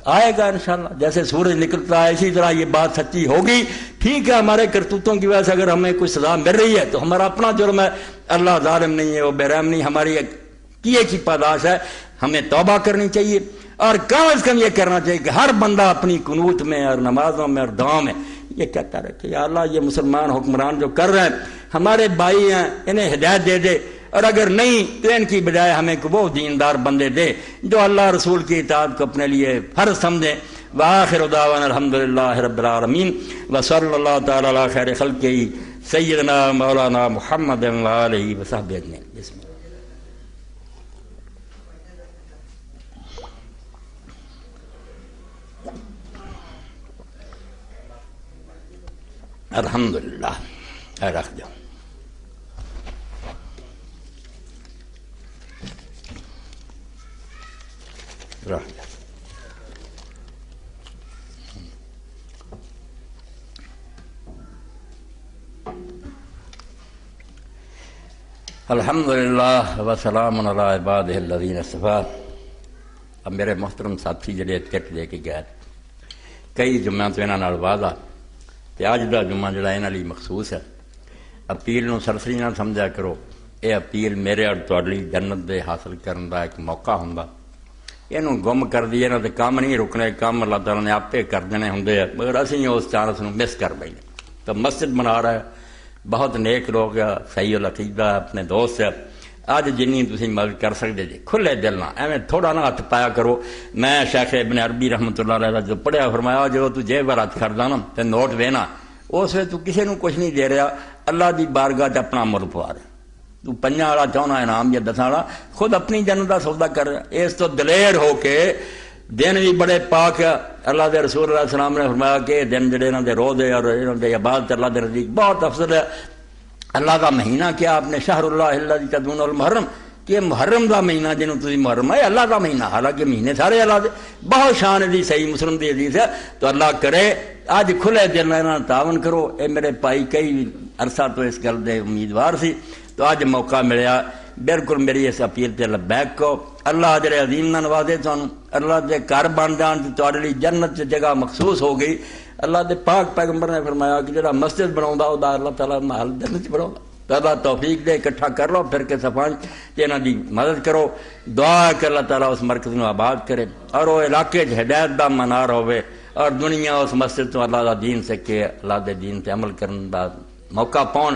آئے گا انشاءاللہ. جیسے سورج نکلتا ہے اسی طرح یہ بات سچی ہوگی. ٹھیک ہے ہمارے کرتوتوں کی وجہ سے اگر ہمیں کوئی سزا مل رہی ہے تو ہمارا اپنا جرم ہے، اللہ ظالم نہیں ہے، وہ بے رحم نہیں، ہماری کیے کی پاداش ہے. ہمیں توبہ کرنی چاہیے اور کم از کم یہ کرنا چاہیے کہ ہر بندہ اپنی قنوت میں اور نمازوں میں اور دعاؤں میں یہ کہتا رہے کہ یا اللہ یہ مسلمان حکمران جو کر رہے ہیں ہمارے بھائی ہیں، انہیں ہدایت دے دے، اور اگر نہیں تو ان کی بجائے ہمیں وہ دیندار بندے دے جو اللہ رسول کی اطاعت کو اپنے لیے فرض سمجھیں. وآخر دعوانا الحمدللہ رب العالمین وصلی اللہ تعالی علی خیر خلقہ سیدنا مولانا محمد وآلہ وصحبہ اجمعین. بسم اللہ. الحمدللہ رکھ جاؤ. رکھ جاؤ. الحمدللہ وسلام علی عبادہ الذین اصطفیٰ. اب میرے محترم ساتھی جڑے کٹ دے کے گئے کئی جمعہ تو انہاں نال وعدہ تے اج دا جمعہ جڑا انہاں لئی مخصوص ہے. اپیل نو سرسری نہ سمجھا کرو، یہ اپیل میرے اور تہاڈی جنت دے حاصل کرن دا ایک موقع ہوندا. اینوں گم کر دیے نا تے کام نہیں رکنے، کام اللہ تعالیٰ نے آپے کر دینے ہوندے ہیں، مگر اسی اس چانس نو مس کر بیٹھے. تو مسجد بنا رہا ہے، بہت نیک لوگ ہے، صحیح العقیدہ ہے، اپنے دوست ہے. اج جنی تسی مدد کر سکتے جی کھلے دل نہ، ایویں تھوڑا نہ ہاتھ پایا کرو. میں شیخ ابن عربی رحمۃ اللہ علیہ جو پڑھیا فرمایا جو تو جیب پر ہاتھ کردا نا تے نوٹ وینا اس ویلے تو کسی نو کچھ نہیں دے رہا، اللہ دی بارگاہ تے اپنا مل پوا رہا. تو پنجاں والا چاہنا انعام یا دساں والا، خود اپنی جنت دا سودا کر رہا. اس تو دلیر ہو کے دن بھی بڑے پاک ہے. اللہ دے رسول اللہ علیہ السلام نے فرمایا کہ دن جڑے انہاں دے روزے اور انہاں دے عبادت اللہ دے نزدیک بہت افضل ہے. اللہ کا مہینہ کیا آپ نے شہر اللہ الذی تدعون المحرم کہ محرم دا مہینہ جنوں تسی محرم ہے اللہ کا مہینہ، حالانکہ مہینے سارے اللہ دے. بہت شان دی صحیح مسلم دی حدیث ہے. تو اللہ کرے اج کھلے دل نال تعاون کرو. اے میرے بھائی کئی عرصہ تو اس گل دے امیدوار سی، تو اج موقع ملیا. بالکل میری اس اپیل تے لبیک کو. اللہ اجر عظیم نہ نوازے تانوں، اللہ دے گھر بن جان تے تہاڈے لئی جنت چ جگہ مخصوص ہو گئی. اللہ دے پاک پیغمبر نے فرمایا کہ جڑا مسجد بناوندا او دا اللہ تعالیٰ محل جنت چ بناوندا. تو اللہ توفیق دے، اکٹھا کر لو پھر کے صفان تے انہاں دی مدد کرو. دعا کہ اللہ تعالیٰ اس مرکز نو آباد کرے اور وہ علاقے ہدایت دا منار ہوئے اور دنیا اس مسجد تو اللہ دا دین سکے، اللہ دے دین تے عمل کرن دا موقع پاؤن.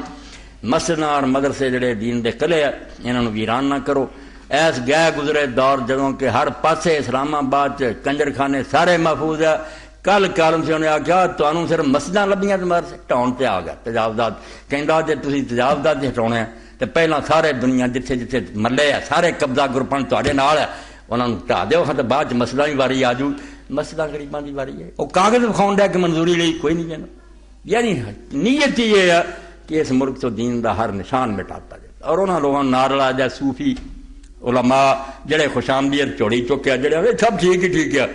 مسجد اور مدرسے جڑے دین دے قلعے انہاں نو ویران نہ کرو. ایس گئے گزرے دور جدوں کہ ہر پاسے اسلام آباد کنجر خانے سارے محفوظ ہے. کل کالم سے انہیں آخیا تمہوں صرف مسجداں لبیاں تو مدرسے ٹاؤن تے آ گیا تجاوزات. کہندا جے تسی تجاوزات ہٹاؤنے ہیں تو پہلاں سارے دنیا جتھے جتھے ملے ہے سارے قبضہ گروپاں تہاڈے نال ہے انہاں نوں ٹھا دیو. تو بعد چ مسجداں دی واری آ جوں، مسجداں غریباں دی واری ہے. وہ کاغذ وکھاؤن ڈیا کہ منظوری لئی کوئی نہیں جانا. یعنی نیت یہ ہے کہ اس ملک تو دین دا ہر نشان مٹاتا جائے. اور انہاں لوگوں نار لا جائے صوفی علماء جڑے خوش آمدید چوڑی چکیا جڑے سب ٹھیک ہی ٹھیک ہے.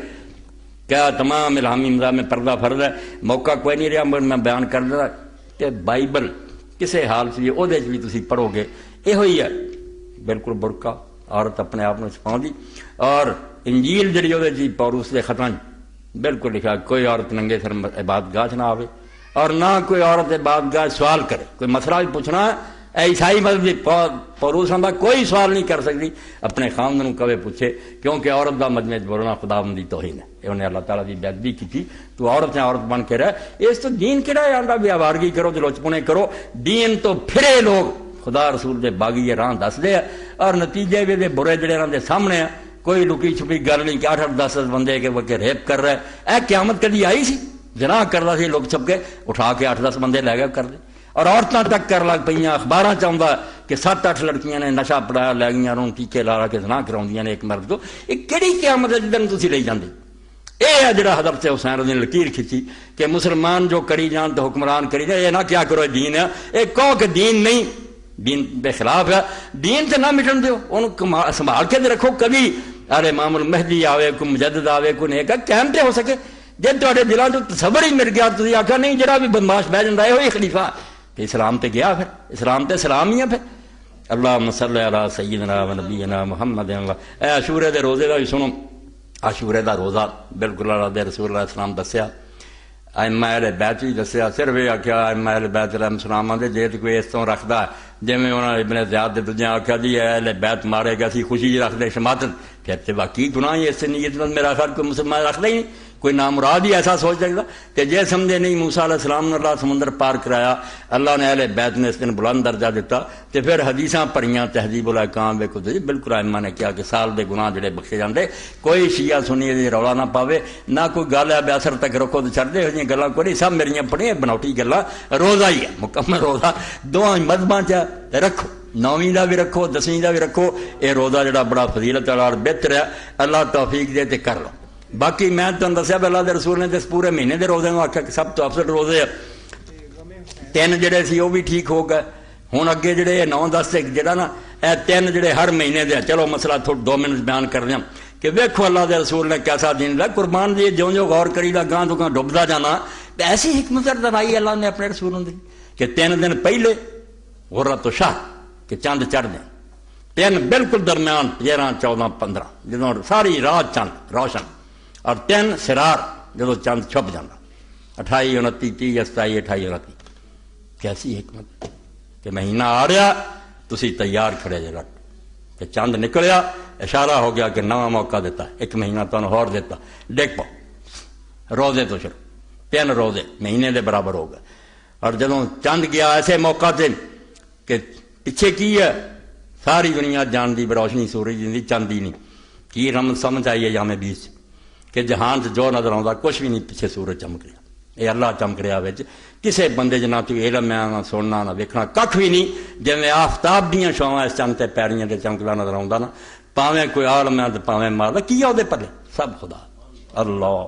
کیا تمام الہامی امضاء میں پردہ فرض ہے؟ موقع کوئی نہیں رہا میں بیان کر دیا کہ بائبل کسے حال سے وہ بھی تسی پڑھو گے یہ ہوئی ہے بالکل برقع عورت اپنے آپ کو چھپاؤں دی. اور انجیل جڑی وہ جی پولس دے خطاں بالکل لکھا کوئی عورت ننگے سر عبادت گاہ نہ آوے اور نہ کوئی عورت عبادت گاہ سوال کرے. کوئی مسئلہ بھی پوچھنا ہے عیسائی مذہب پولس آندا کوئی سوال نہیں کر سکتی اپنے خاندان کبھی پوچھے کیونکہ عورت دا مجمع بولنا خدا بندی توہین ہے. انہیں اللہ تعالیٰ کی بےادبی کی تھی. تو عورت نے عورت بن کے رہے. اس تو دین کہڑا ہے آندا بھی آوارگی کرو تو لچپنے کرو. دین تو پھرے لوگ خدا رسول دے باغی راہ دس دے اور نتیجے بھی دے برے جڑے انہاں دے سامنے ہیں. کوئی لکی چھپی گل نہیں کہ 8-10 بندے کے وقت ریپ کر رہے. اے قیامت کدی آئی سی؟ جناح کردا سی لوگ چھپ کے اٹھا کے 8-10 بندے لے گئے کر دے. اور عورتاں تک کر لگ پئیاں. اخباراں چاہندا کہ 7-8 لڑکیاں نے نشہ پڑایا لے گئی اور ٹیکے لا کے زنا کراؤندیاں نے ایک مرد کو. یہ کہڑی قیامت ہے جدن تسی لے جاندے؟ یہ ہے جڑا حضرت حسین رضی اللہ عنہ نے لکیر کھچی کہ مسلمان جو کری جان تو حکمران کری جان. یہ نہ کیا کرو دین ہے، یہ کہو کہ دین نہیں، دین بے خلاف ہے. دین سے نہ مٹن دیو، انہوں سنبھال کے رکھو. کبھی ارے امام المہدی آوے، کوئی مجدد آوے، کوئی نیک قائم تے ہو سکے. جے تہاڈے دلاں چ تصور ہی مل گیا تسی آکھا نہیں جڑا بھی بدماش بہ جاندا ہے وہی خلیفہ کہ اسلام تے گیا. پھر اسلام تے سلام ہی ہے. پھر اللہم صلی علی سیدنا و نبینا محمد. اے عاشورے دے روزے دا بھی سنو. عاشورے دا روزہ بالکل اللہ دے رسول اللہ السلام دسیا، ائمہ اہل بیت بھی دسیا. صرف یہ آخیا ائمہ اہل بیت علیہ السلام دے جے کوئی اس طرح رکھدا جی میں انہوں نے ابن زیاد دے دوجے آخیا جی اہل بیت مارے گا سی خوشی جی رکھتے شماتت، پھر تو واقعی گناہ ہی اس نیت میں میرا خیال کوئی مسلمان رکھتا ہی نہیں. کوئی نامراد ہی ایسا سوچ سکتا کہ جے سمجھے نہیں موسیٰ علیہ السلام نے اللہ سمندر پار کرایا، اللہ نے اہل بیت نے اس دن بلند درجہ دیتا، تو پھر حدیثاں پڑھیاں تہذیب الاحکام ویکھو جی بالکل ائمہ نے کیا کہ سال دے گناہ جڑے بخشے جاندے. کوئی شیعہ سنی دی رولا نہ پاوے، نہ کوئی گل ہے بے اثر تک رکھو تو چھڈ دے. یہ گلاں کوئی نہیں، سب میریاں پڑھیاں بناوٹی گلاں. روزہ ہی ہے مکمل روزہ، دواں مذہباں چ رکھو، 9ویں دا بھی رکھو 10ویں دا بھی رکھو. یہ روزہ جڑا بڑا فضیلت والا اور بہتر ہے. اللہ توفیق دے تے کر لو. باقی میں تمہیں دسیا اللہ دے رسول نے اس پورے مہینے دے روزے کو آخیا کہ سب تو افضل روزے 3 جڑے سی وہ بھی ٹھیک ہو گئے. ہوں اگے جڑے 9-10 جڑا نا اے 3 جڑے ہر مہینے دے. چلو مسئلہ تھوڑا 2 منٹ بیان کر دیا کہ ویکھو اللہ دے رسول نے کیسا دین دیا. قربان دی جو غور کری دا گاں تو گاں ڈبدا جانا. ایسی حکمت درائی اللہ نے اپنے رسولوں دی کہ 3 دن پہلے غرۃ الشہر کہ چاند چڑھ دیں، 3 بالکل درمیان 13 14 15 جدوں ساری رات چاند روشن، اور 3 سرار جدو چاند چھپ جانا 28 29 30 27 28 29. کیسی حکمت کہ مہینہ آ رہا تسی تیار کھڑے جے رٹ کہ چاند نکلیا اشارہ ہو گیا کہ نواں موقع دیتا، 1 مہینہ تمہیں اور دیتا. ڈگ پاؤ روزے تو شروع 3 روزے مہینے دے برابر ہو گئے. اور جدوں چاند گیا ایسے موقع سے کہ پیچھے کی ہے ساری دنیا جان دی بروشنی سورج دی چاند دی نہیں. کی رمز سمجھ آئی ہے یام 20 کہ جہان سے جو نظر آتا کچھ بھی نہیں، پیچھے سورج چمک رہا. یہ اللہ چمک رہا بچ کسے بندے نہ تو علم ہے نہ سننا نہ ویکھنا کھ بھی نہیں. جی میں آفتاب دیاں شواں اس چند تے پیریاں تے چمکدا نظر آتا نا، پاویں کوئی عالم ہے تو پاویں ماردا کی ہے پلے سب خدا اللہ.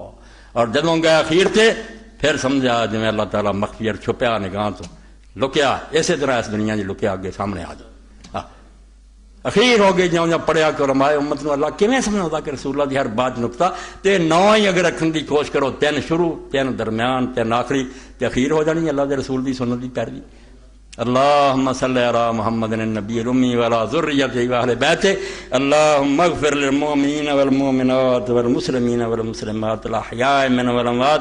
اور جدوں گئے اخیر تے پھر سمجھا جی اللہ تعالیٰ مخفی اور چھپیا نگاہ تو لکیا، اسی طرح اس دنیا جی لکیا اگے سامنے آ جائے. اخیر ہو گئی جاؤں جا پڑھیا کہ علماء امت نو اللہ کیویں سمجھاؤں کہ رسول اللہ دی ہر بات نقطہ تے 9 ہی اگر رکھن دی کوشش کرو، 3 شروع 3 درمیان 3 آخری تے اخیر ہو جانی اللہ دے رسول دی سنت دی پیروی. اللہم صلی علی محمد النبی الامی وعلی ذریتہ واہل بیتہ. اللہم اغفر للمؤمنین والمؤمنات والمسلمین والمسلمات الاحیاء منهم والاموات.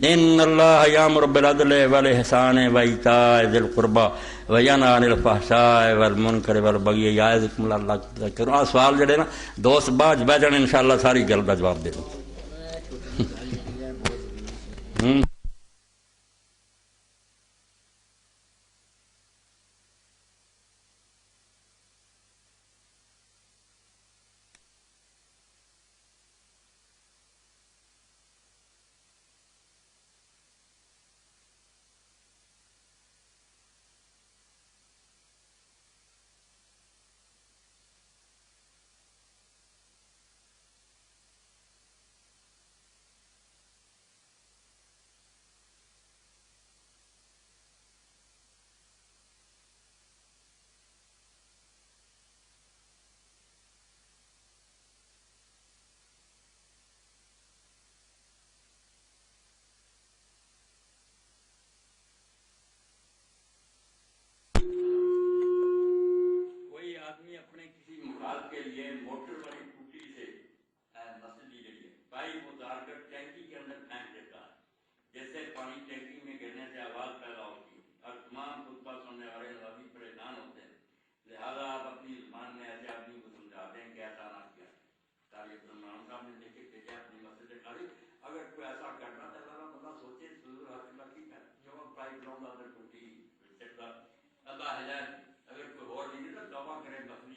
ان اللہ یامر بالعدل والاحسان وایتاء ذی القربی وینہی عن الفحشاء والمنکر والبغی یعظکم لعلکم تذکرون. سوال جڑے نا دوست بعد بہ جانے انشاءاللہ ساری گل دا جواب دے دوں. اللہ ہے اگر کوئی اور نہیں تو توبہ کرے بس